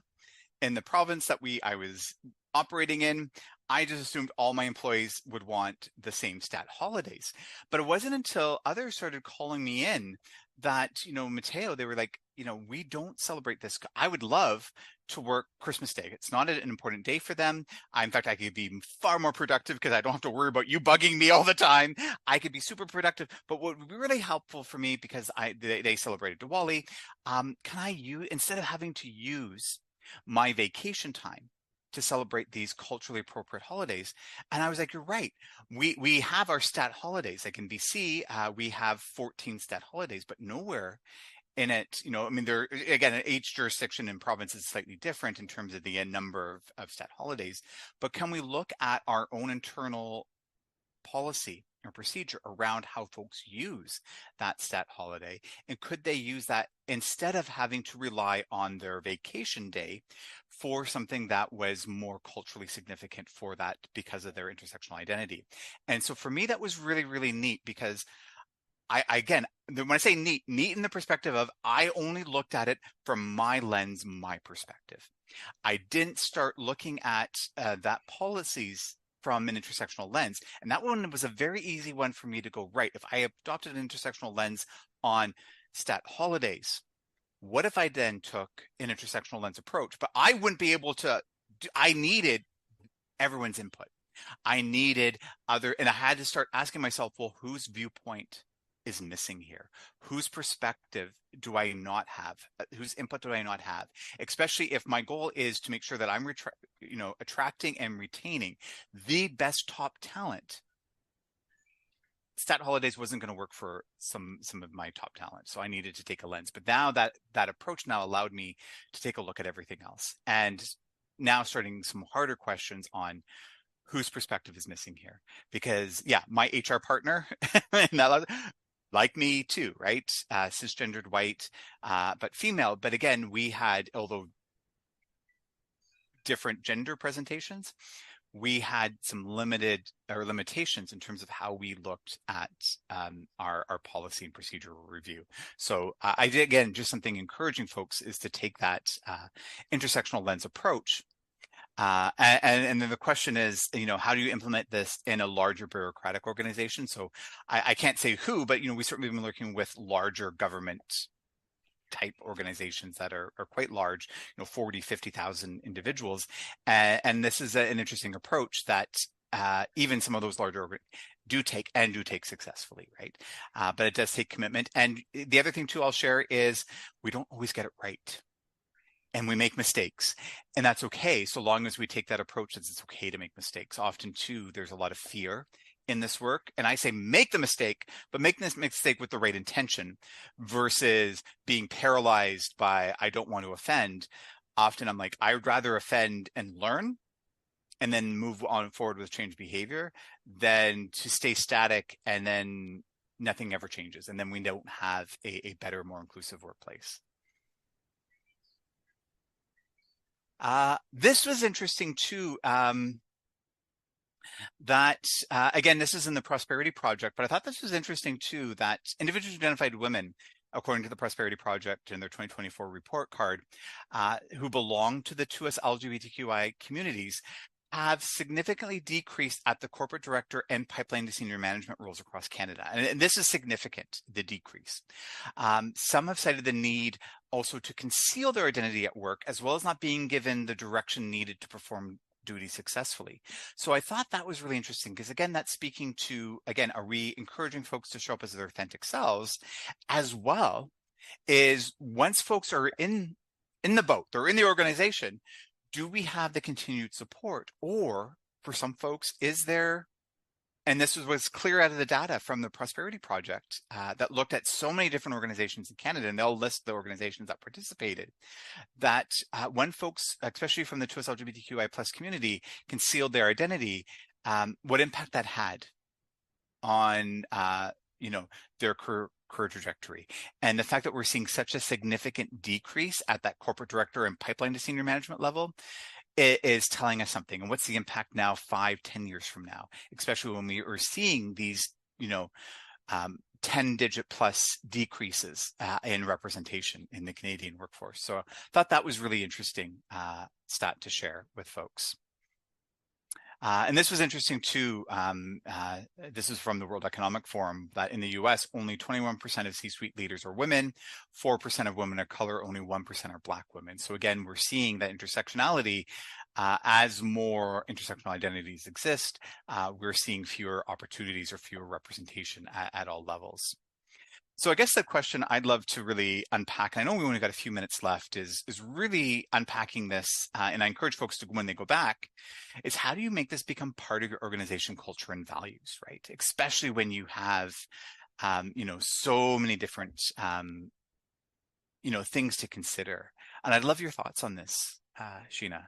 in the province that I was operating in. I just assumed all my employees would want the same stat holidays. But it wasn't until others started calling me in that, Matteo, they were like, we don't celebrate this. I would love to work Christmas Day. It's not an important day for them. In fact, I could be far more productive because I don't have to worry about you bugging me all the time. I could be super productive. But what would be really helpful for me, because they celebrated Diwali, can I use, instead of having to use my vacation time to celebrate these culturally appropriate holidays? And I was like, you're right. We have our stat holidays. Like in BC, we have 14 stat holidays, but nowhere in it, there, again, each jurisdiction and province is slightly different in terms of the number of stat holidays. But can we look at our own internal policy or procedure around how folks use that stat holiday? And could they use that instead of having to rely on their vacation day for something that was more culturally significant for that because of their intersectional identity? And so for me, that was really, really neat, because again, when I say neat in the perspective of I only looked at it from my lens, my perspective. I didn't start looking at that policies from an intersectional lens. And that one was a very easy one for me to go, right, if I adopted an intersectional lens on stat holidays, what if I then took an intersectional lens approach? But I wouldn't be able to, I needed everyone's input. I needed and I had to start asking myself, well, whose viewpoint is missing here? Whose perspective do I not have? Whose input do I not have? Especially if my goal is to make sure that I'm attracting and retaining the best top talent. Stat holidays wasn't going to work for some of my top talent, so I needed to take a lens. But now that approach now allowed me to take a look at everything else, and now starting some harder questions on whose perspective is missing here. Because my HR partner like me too, right? Cisgendered white, but female. But again, we had, although different gender presentations, we had some limitations in terms of how we looked at our policy and procedural review. So I did, again, just something encouraging folks is to take that intersectional lens approach. And then the question is, how do you implement this in a larger bureaucratic organization? So I can't say who, but, we certainly have been working with larger government type organizations that are quite large, 40, 50,000 individuals. And this is an interesting approach that even some of those larger do take successfully, right? But it does take commitment. And the other thing too I'll share is we don't always get it right. And we make mistakes, and that's okay. So long as we take that approach, that it's okay to make mistakes. Often too, there's a lot of fear in this work. And I say, make the mistake, but make this mistake with the right intention versus being paralyzed by, I don't want to offend. Often I'm like, I would rather offend and learn and then move on forward with change behavior than to stay static and then nothing ever changes. And then we don't have a better, more inclusive workplace. This was interesting too, that, again, this is in the Prosperity Project, but I thought this was interesting too, that individually identified women, according to the Prosperity Project in their 2024 report card, who belong to the 2S LGBTQI communities have significantly decreased at the corporate director and pipeline to senior management roles across Canada. And this is significant, the decrease. Some have cited the need also to conceal their identity at work, as well as not being given the direction needed to perform duty successfully. So I thought that was really interesting because, again, that's speaking to, again, are we encouraging folks to show up as their authentic selves, as well is once folks are in the boat, they're in the organization, do we have the continued support? Or for some folks, is there, and this was clear out of the data from the Prosperity Project that looked at so many different organizations in Canada, and they'll list the organizations that participated, that when folks, especially from the 2S LGBTQI plus community, concealed their identity, what impact that had on their career trajectory. And the fact that we're seeing such a significant decrease at that corporate director and pipeline to senior management level, it is telling us something. And what's the impact now 5-10 years from now, especially when we are seeing these 10-digit plus decreases in representation in the Canadian workforce. So I thought that was really interesting stat to share with folks. And this was interesting too. This is from the World Economic Forum, that in the US, only 21% of C-suite leaders are women, 4% of women of color, only 1% are Black women. So again, we're seeing that intersectionality, as more intersectional identities exist, we're seeing fewer opportunities or fewer representation at all levels. So I guess the question I'd love to really unpack, and I know we only got a few minutes left, is really unpacking this, and I encourage folks to, when they go back, is how do you make this become part of your organization culture and values, right? Especially when you have, so many different, things to consider. And I'd love your thoughts on this, Sheena.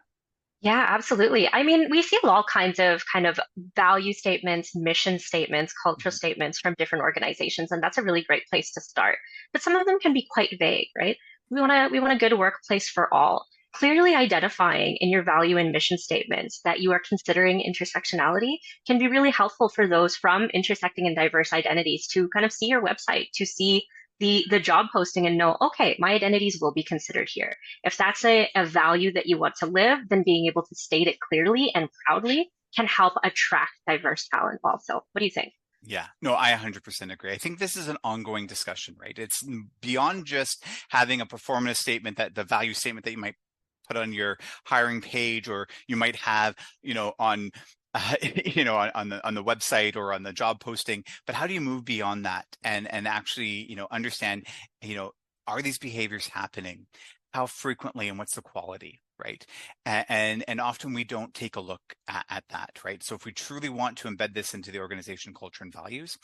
Yeah, absolutely. I mean, we see all kinds of kind of value statements, mission statements, cultural statements from different organizations, and that's a really great place to start. But some of them can be quite vague, right? We want a good workplace for all. Clearly identifying in your value and mission statements that you are considering intersectionality can be really helpful for those from intersecting and diverse identities to kind of see your website, to see the job posting and know, okay, my identities will be considered here. If that's a value that you want to live, then being able to state it clearly and proudly can help attract diverse talent also. What do you think? Yeah, no, I 100% agree. I think this is an ongoing discussion, right? It's beyond just having a performance statement, that the value statement that you might put on your hiring page, or you might have, on on the website or on the job posting, but how do you move beyond that and actually, understand, are these behaviors happening? How frequently, and what's the quality, right? And often we don't take a look at that, right? So if we truly want to embed this into the organization culture and values,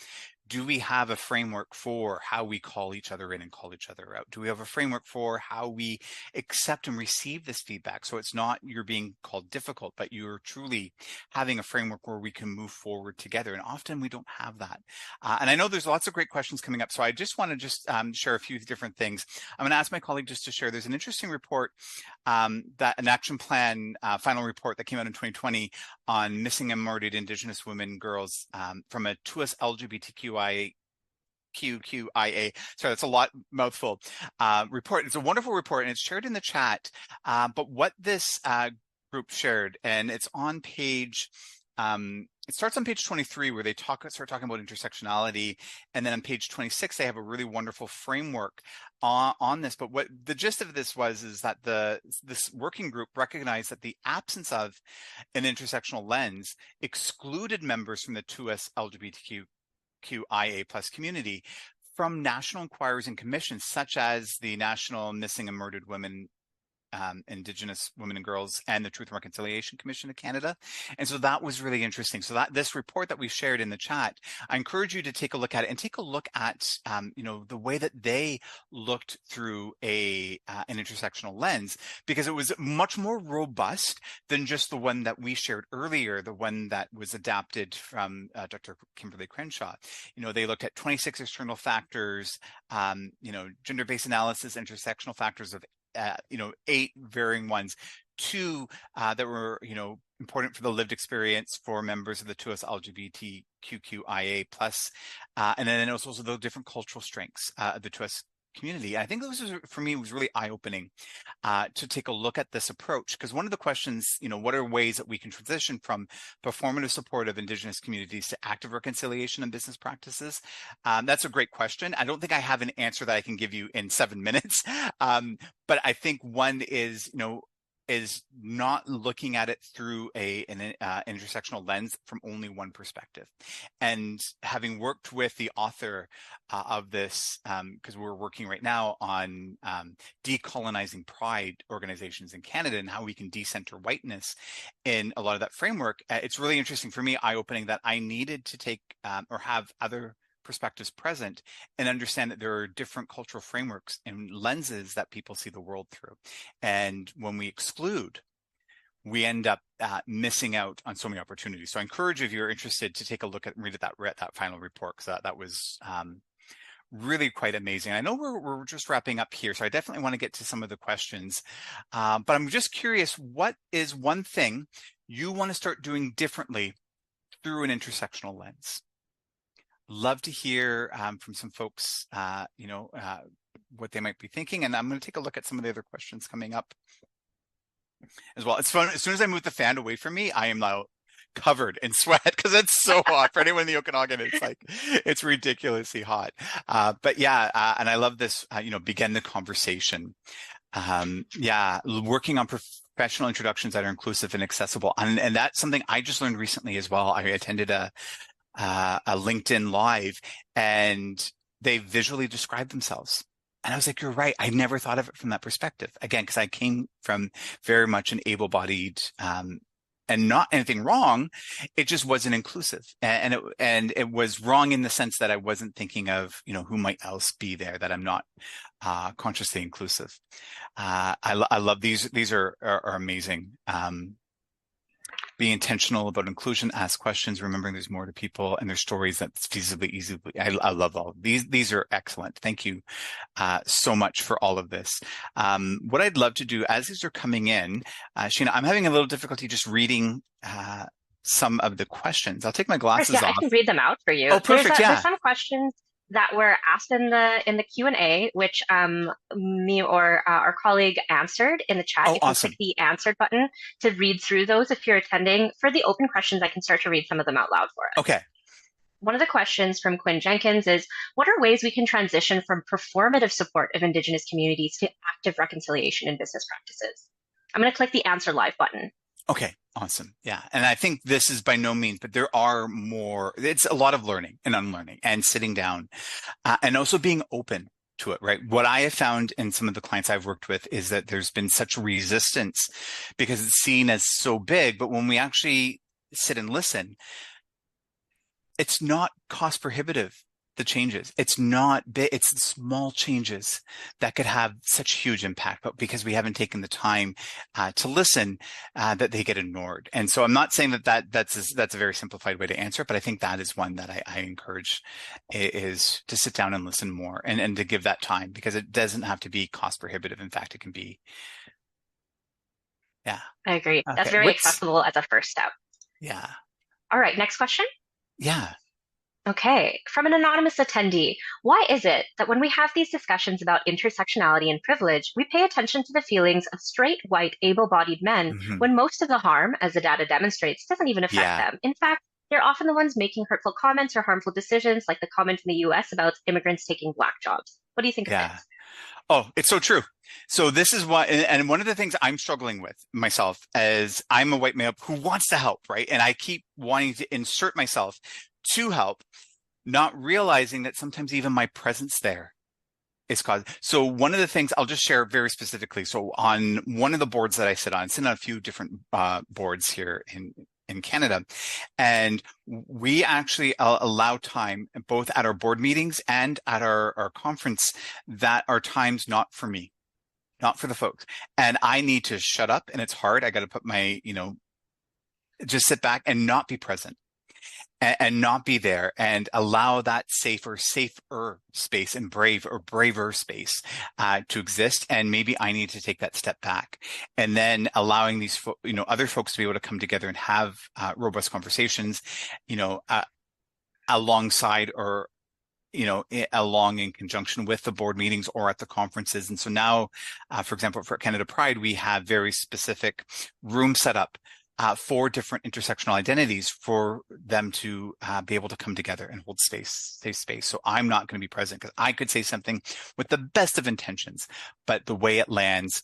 do we have a framework for how we call each other in and call each other out? Do we have a framework for how we accept and receive this feedback? So it's not you're being called difficult, but you're truly having a framework where we can move forward together. And often we don't have that. And I know there's lots of great questions coming up. So I just want to share a few different things. I'm going to ask my colleague just to share. There's an interesting report, that an action plan final report that came out in 2020 on missing and murdered Indigenous women, girls, from a TUS LGBTQIA QQIA. Sorry, that's a lot mouthful. Report. It's a wonderful report, and it's shared in the chat. But what this group shared, and it's on page. It starts on page 23 where they start talking about intersectionality, and then on page 26 they have a really wonderful framework on this. But what the gist of this is that this working group recognized that the absence of an intersectional lens excluded members from the 2S LGBTQIA plus community from national inquiries and commissions, such as the National Missing and Murdered Women, Indigenous Women and Girls, and the Truth and Reconciliation Commission of Canada. And so that was really interesting. So that this report that we shared in the chat, I encourage you to take a look at it, and take a look at the way that they looked through an intersectional lens, because it was much more robust than just the one that we shared earlier, the one that was adapted from Dr. Kimberly Crenshaw. They looked at 26 external factors, gender-based analysis, intersectional factors of 8 varying ones, 2 that were, important for the lived experience for members of the 2S LGBTQIA plus, and then also the different cultural strengths of the 2S community. I think this was, for me, was really eye-opening to take a look at this approach, because one of the questions, what are ways that we can transition from performative support of Indigenous communities to active reconciliation and business practices? That's a great question. I don't think I have an answer that I can give you in 7 minutes, but I think one is, is not looking at it through an intersectional lens from only one perspective. And having worked with the author of this, because we're working right now on decolonizing pride organizations in Canada and how we can decenter whiteness in a lot of that framework, it's really interesting for me, eye-opening, that I needed to take or have other perspectives present and understand that there are different cultural frameworks and lenses that people see the world through. And when we exclude, we end up missing out on so many opportunities. So I encourage you, if you're interested, to take a look at and read that final report, because that was really quite amazing. I know we're just wrapping up here, so I definitely want to get to some of the questions. But I'm just curious, what is one thing you want to start doing differently through an intersectional lens? Love to hear from some folks, what they might be thinking. And I'm going to take a look at some of the other questions coming up as well. It's fun. As soon as I move the fan away from me, I am now covered in sweat because it's so hot. For anyone in the Okanagan, it's ridiculously hot. But yeah, and I love this, begin the conversation. Working on professional introductions that are inclusive and accessible. And that's something I just learned recently as well. I attended a LinkedIn Live, and they visually describe themselves. And I was like, you're right. I never thought of it from that perspective. Again, because I came from very much an able-bodied, and not anything wrong. It just wasn't inclusive. And it was wrong in the sense that I wasn't thinking of, who might else be there, that I'm not consciously inclusive. I love these. These are amazing. Be intentional about inclusion, ask questions, remembering there's more to people and their stories that's feasibly, easily. I love all of these. These are excellent. Thank you so much for all of this. What I'd love to do as these are coming in, Sheena, I'm having a little difficulty just reading some of the questions. I'll take my glasses off. I can read them out for you. Oh, perfect. There's some questions that were asked in the Q&A, which me or our colleague answered in the chat. You can awesome. click the answered button to read through those if you're attending. For the open questions, I can start to read some of them out loud for us. Okay. One of the questions from Quinn Jenkins is, what are ways we can transition from performative support of Indigenous communities to active reconciliation in business practices? I'm going to click the answer live button. Okay, awesome. Yeah. And I think this is by no means, but there are more, it's a lot of learning and unlearning and sitting down and also being open to it, right? What I have found in some of the clients I've worked with is that there's been such resistance because it's seen as so big, but when we actually sit and listen, it's not cost prohibitive. The changes. It's not big, it's the small changes that could have such huge impact, but because we haven't taken the time to listen, that they get ignored. And so I'm not saying that's a very simplified way to answer it, but I think that is one that I encourage is to sit down and listen more and to give that time, because it doesn't have to be cost prohibitive. In fact, it can be. Yeah. I agree. Okay. That's very accessible as a first step. Yeah. All right, next question. Yeah. Okay, from an anonymous attendee, why is it that when we have these discussions about intersectionality and privilege, we pay attention to the feelings of straight, white, able-bodied men Hmm. when most of the harm, as the data demonstrates, doesn't even affect Yeah. them? In fact, they're often the ones making hurtful comments or harmful decisions, like the comment in the US about immigrants taking black jobs. What do you think of Yeah. this? Oh, it's so true. So this is what, and one of the things I'm struggling with myself as I'm a white male who wants to help, right? And I keep wanting to insert myself to help, not realizing that sometimes even my presence there is caused. So one of the things I'll just share very specifically. So on one of the boards that I sit on, I sit on a few different boards here in Canada, and we actually allow time both at our board meetings and at our conference that are times not for me, not for the folks. And I need to shut up, and it's hard. I got to put my, just sit back and not be present and not be there and allow that safer space and braver space to exist. And maybe I need to take that step back, and then allowing these, other folks to be able to come together and have robust conversations, alongside or along in conjunction with the board meetings or at the conferences. And so now, for example, for Canada Pride, we have very specific rooms set up for different intersectional identities for them to be able to come together and hold safe space. So I'm not going to be present because I could say something with the best of intentions, but the way it lands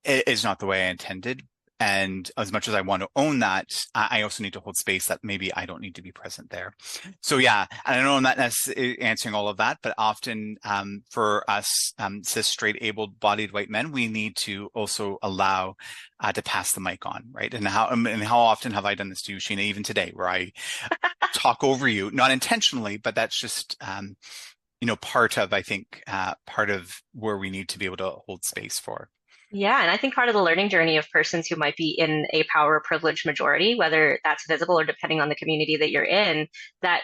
is not the way I intended. And as much as I want to own that, I also need to hold space that maybe I don't need to be present there. So yeah, I know I'm not necessarily answering all of that, but often for us cis, straight, able-bodied white men, we need to also allow to pass the mic on, right? And how often have I done this to you, Sheena, even today, where I talk over you, not intentionally, but that's just part of, I think, part of where we need to be able to hold space for. Yeah, and I think part of the learning journey of persons who might be in a power privileged majority, whether that's visible or depending on the community that you're in, that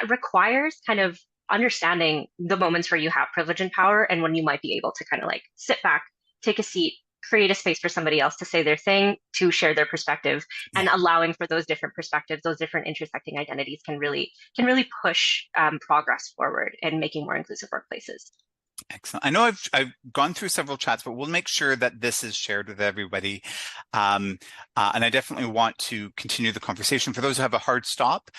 requires kind of understanding the moments where you have privilege and power and when you might be able to kind of like sit back, take a seat, create a space for somebody else to say their thing, to share their perspective, and Yeah. allowing for those different perspectives, those different intersecting identities can really push progress forward in making more inclusive workplaces. Excellent. I know I've gone through several chats, but we'll make sure that this is shared with everybody. And I definitely want to continue the conversation. For those who have a hard stop,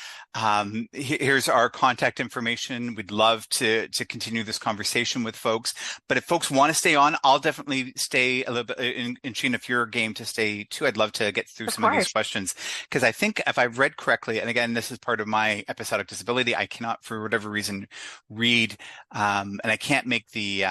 here's our contact information. We'd love to continue this conversation with folks. But if folks want to stay on, I'll definitely stay a little bit. And Sheen, if you're game to stay too, I'd love to get through Of some of these course. questions. Because I think if I've read correctly, and again, this is part of my episodic disability, I cannot, for whatever reason, read, and I can't make the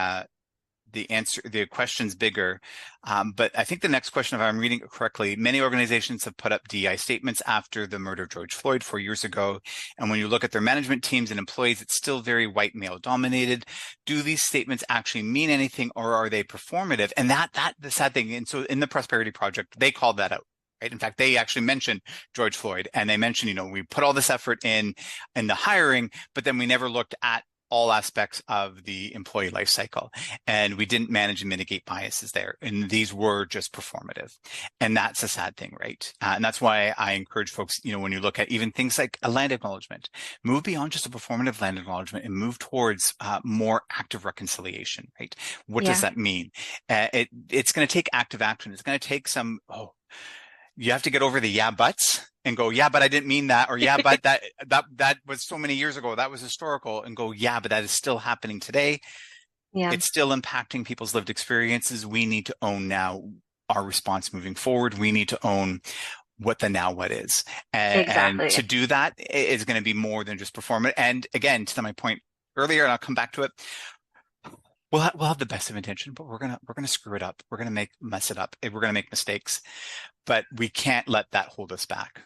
questions bigger. But I think the next question, if I'm reading it correctly, many organizations have put up DEI statements after the murder of George Floyd 4 years ago. And when you look at their management teams and employees, it's still very white male dominated. Do these statements actually mean anything, or are they performative? And that the sad thing. And so in the Prosperity Project, they called that out. Right. In fact, they actually mentioned George Floyd, and they mentioned, we put all this effort in the hiring, but then we never looked at all aspects of the employee life cycle. And we didn't manage and mitigate biases there. And these were just performative. And that's a sad thing, right? And that's why I encourage folks, when you look at even things like a land acknowledgement, move beyond just a performative land acknowledgement and move towards more active reconciliation, right? What does Yeah. that mean? It's going to take active action. It's going to take some, you have to get over the yeah buts and go, yeah, but I didn't mean that, or yeah, but that was so many years ago, that was historical, and go, yeah, but that is still happening today. Yeah. It's still impacting people's lived experiences. We need to own now our response moving forward. We need to own what the now what is. And to Exactly. do that is going to be more than just performance. And again, to my point earlier, and I'll come back to it, we'll have the best of intention, but we're gonna screw it up. We're gonna mess it up. We're gonna make mistakes, but we can't let that hold us back.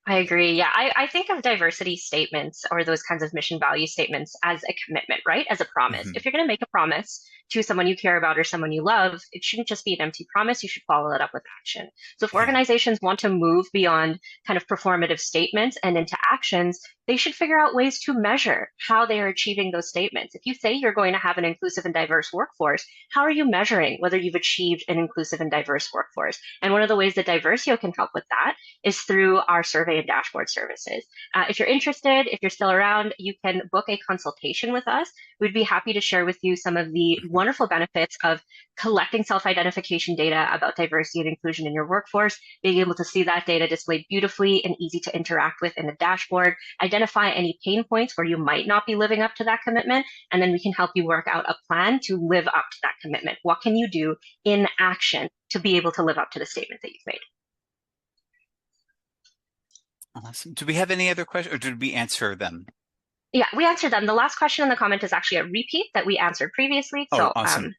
I agree. Yeah, I think of diversity statements or those kinds of mission value statements as a commitment, right? As a promise. Hmm. If you're going to make a promise to someone you care about or someone you love, it shouldn't just be an empty promise. You should follow it up with action. So if Yeah. organizations want to move beyond kind of performative statements and into actions, they should figure out ways to measure how they are achieving those statements. If you say you're going to have an inclusive and diverse workforce, how are you measuring whether you've achieved an inclusive and diverse workforce? And one of the ways that Diversio can help with that is through our survey and dashboard services. If you're interested, if you're still around, you can book a consultation with us. We'd be happy to share with you some of the wonderful benefits of collecting self-identification data about diversity and inclusion in your workforce, being able to see that data displayed beautifully and easy to interact with in the dashboard, identify any pain points where you might not be living up to that commitment, and then we can help you work out a plan to live up to that commitment. What can you do in action to be able to live up to the statement that you've made? Awesome. Do we have any other questions, or did we answer them? Yeah, we answered them. The last question in the comment is actually a repeat that we answered previously. Oh, So, awesome.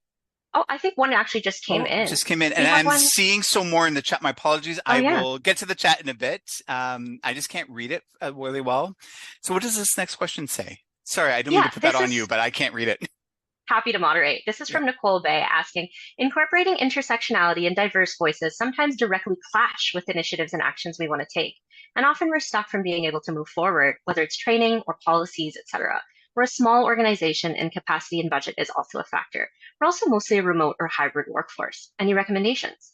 oh, I think one actually just came Oh, it in. just came in, We and have I'm one. seeing some more in the chat. My apologies. Oh, I yeah. will get to the chat in a bit. I just can't read it really well. So what does this next question say? Sorry, I don't mean Yeah, to put that this on you, is but I can't read it. happy to moderate. This is Yeah. from Nicole Bay asking, incorporating intersectionality and diverse voices sometimes directly clash with initiatives and actions we want to take. And often we're stuck from being able to move forward, whether it's training or policies, etc. We're a small organization and capacity and budget is also a factor. We're also mostly a remote or hybrid workforce. Any recommendations?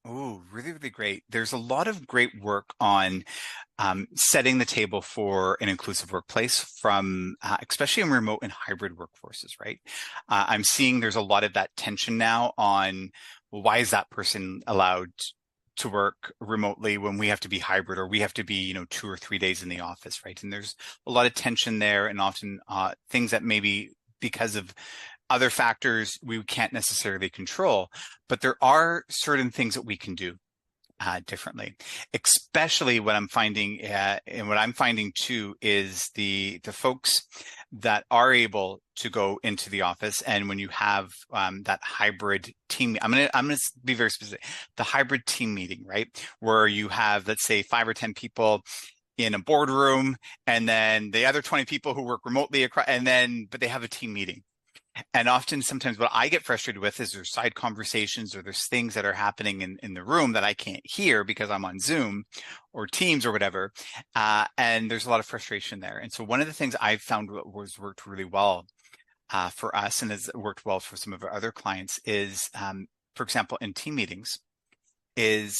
Oh, really, really great. There's a lot of great work on setting the table for an inclusive workplace from, especially in remote and hybrid workforces, right? I'm seeing there's a lot of that tension now on, well, why is that person allowed to work remotely when we have to be hybrid, or we have to be, 2 or 3 days in the office, right? And there's a lot of tension there, and often things that maybe because of other factors we can't necessarily control, but there are certain things that we can do differently. Especially what I'm finding, and what I'm finding too, is the folks that are able to go into the office, and when you have that hybrid team, I'm gonna be very specific. The hybrid team meeting, right, where you have, let's say, 5 or 10 people in a boardroom, and then the other 20 people who work remotely across, but they have a team meeting. And often, sometimes what I get frustrated with is there's side conversations, or there's things that are happening in the room that I can't hear because I'm on Zoom or Teams or whatever. And there's a lot of frustration there. And so one of the things I've found was worked really well for us, and has worked well for some of our other clients, is, for example, in team meetings, is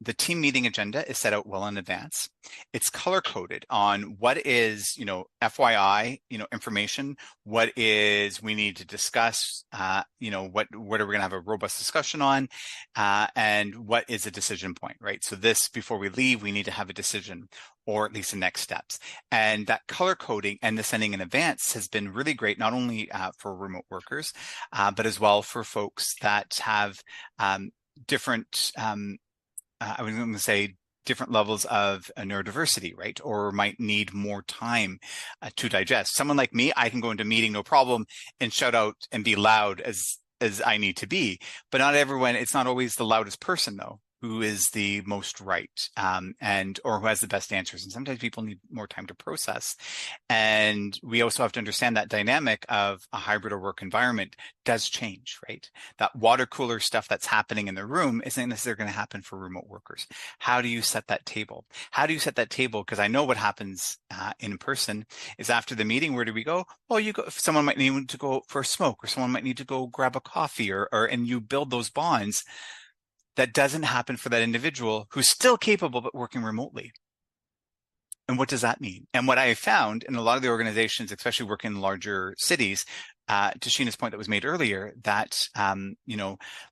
the team meeting agenda is set out well in advance. It's color coded on what is, FYI, information, what is we need to discuss, what are we going to have a robust discussion on, and what is a decision point, right? So this, before we leave, we need to have a decision, or at least the next steps. And that color coding and the sending in advance has been really great, not only for remote workers, but as well for folks that have different, I was going to say, different levels of neurodiversity, right? Or might need more time to digest. Someone like me, I can go into a meeting, no problem, and shout out and be loud as I need to be. But not everyone, it's not always the loudest person, though, who is the most right, or who has the best answers. And sometimes people need more time to process. And we also have to understand that dynamic of a hybrid or work environment does change, right? That water cooler stuff that's happening in the room isn't necessarily going to happen for remote workers. How do you set that table? How do you set that table? Because I know what happens in person is, after the meeting, where do we go? Well, you go. Someone might need to go for a smoke, or someone might need to go grab a coffee, and you build those bonds. That doesn't happen for that individual who's still capable but working remotely. And what does that mean? And what I have found in a lot of the organizations, especially working in larger cities, to Sheena's point that was made earlier, that,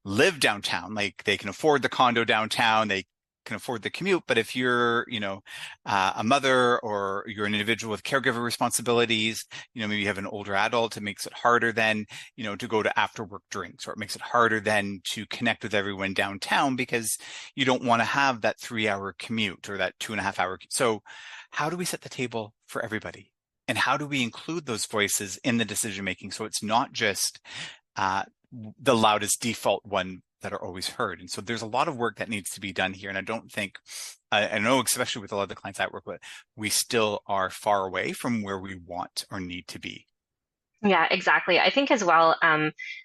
live downtown, like they can afford the condo downtown, they can afford the commute. But if you're, a mother, or you're an individual with caregiver responsibilities, maybe you have an older adult, it makes it harder then, to go to after work drinks, or it makes it harder then to connect with everyone downtown, because you don't want to have that 3-hour commute, or that 2.5 hour. So how do we set the table for everybody? And how do we include those voices in the decision making, so it's not just the loudest default one that are always heard. And so there's a lot of work that needs to be done here. And I don't think, I know, especially with a lot of the clients I work with, we still are far away from where we want or need to be. Yeah, exactly. I think as well,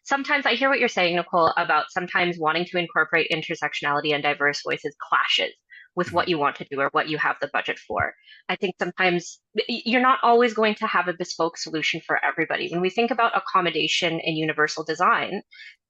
sometimes I hear what you're saying, Nicole, about sometimes wanting to incorporate intersectionality and diverse voices clashes with what Mhm. you want to do or what you have the budget for. I think sometimes you're not always going to have a bespoke solution for everybody. When we think about accommodation and universal design,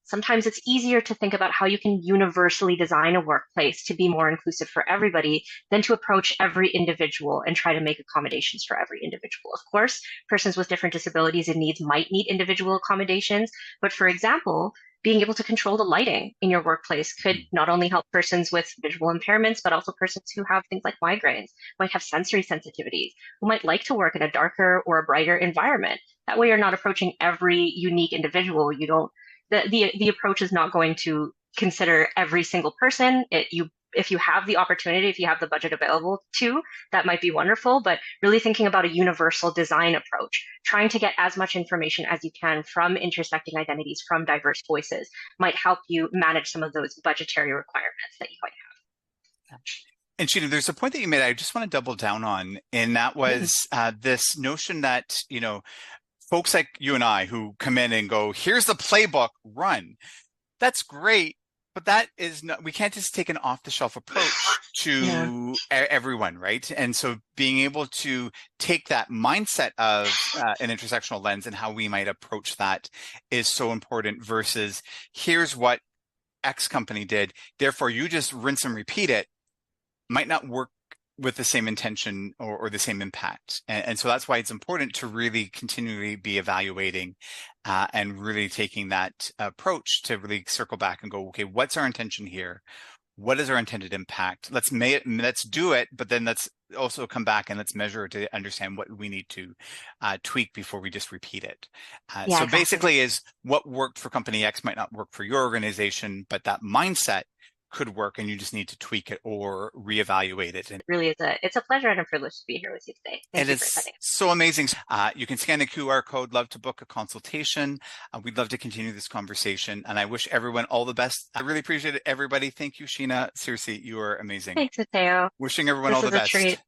sometimes it's easier to think about how you can universally design a workplace to be more inclusive for everybody than to approach every individual and try to make accommodations for every individual. Of course, persons with different disabilities and needs might need individual accommodations, but for example, being able to control the lighting in your workplace could not only help persons with visual impairments, but also persons who have things like migraines, might have sensory sensitivities, who might like to work in a darker or a brighter environment. That way, you're not approaching every unique individual. You don't the approach is not going to consider every single person. If you have the opportunity, if you have the budget available to, that might be wonderful. But really thinking about a universal design approach, trying to get as much information as you can from intersecting identities, from diverse voices, might help you manage some of those budgetary requirements that you might have. And Sheena, there's a point that you made I just want to double down on, and that was this notion that, folks like you and I who come in and go, here's the playbook, run. That's great, but that is not, we can't just take an off-the-shelf approach to everyone, right? And so being able to take that mindset of an intersectional lens and how we might approach that is so important versus here's what X company did, therefore you just rinse and repeat it, might not work with the same intention or the same impact. And so that's why it's important to really continually be evaluating and really taking that approach to really circle back and go, okay, what's our intention here? What is our intended impact? Let's do it, but then let's also come back and let's measure to understand what we need to tweak before we just repeat it. So Exactly. basically is what worked for company X might not work for your organization, but that mindset could work and you just need to tweak it or reevaluate it. And It really is it's a pleasure and a privilege to be here with you today. Thank you for attending. so amazing. You can scan the QR code, love to book a consultation. We'd love to continue this conversation and I wish everyone all the best. I really appreciate it, everybody. Thank you, Sheena. Seriously, you are amazing. Thanks, Matteo. Wishing everyone This all the was a best. treat.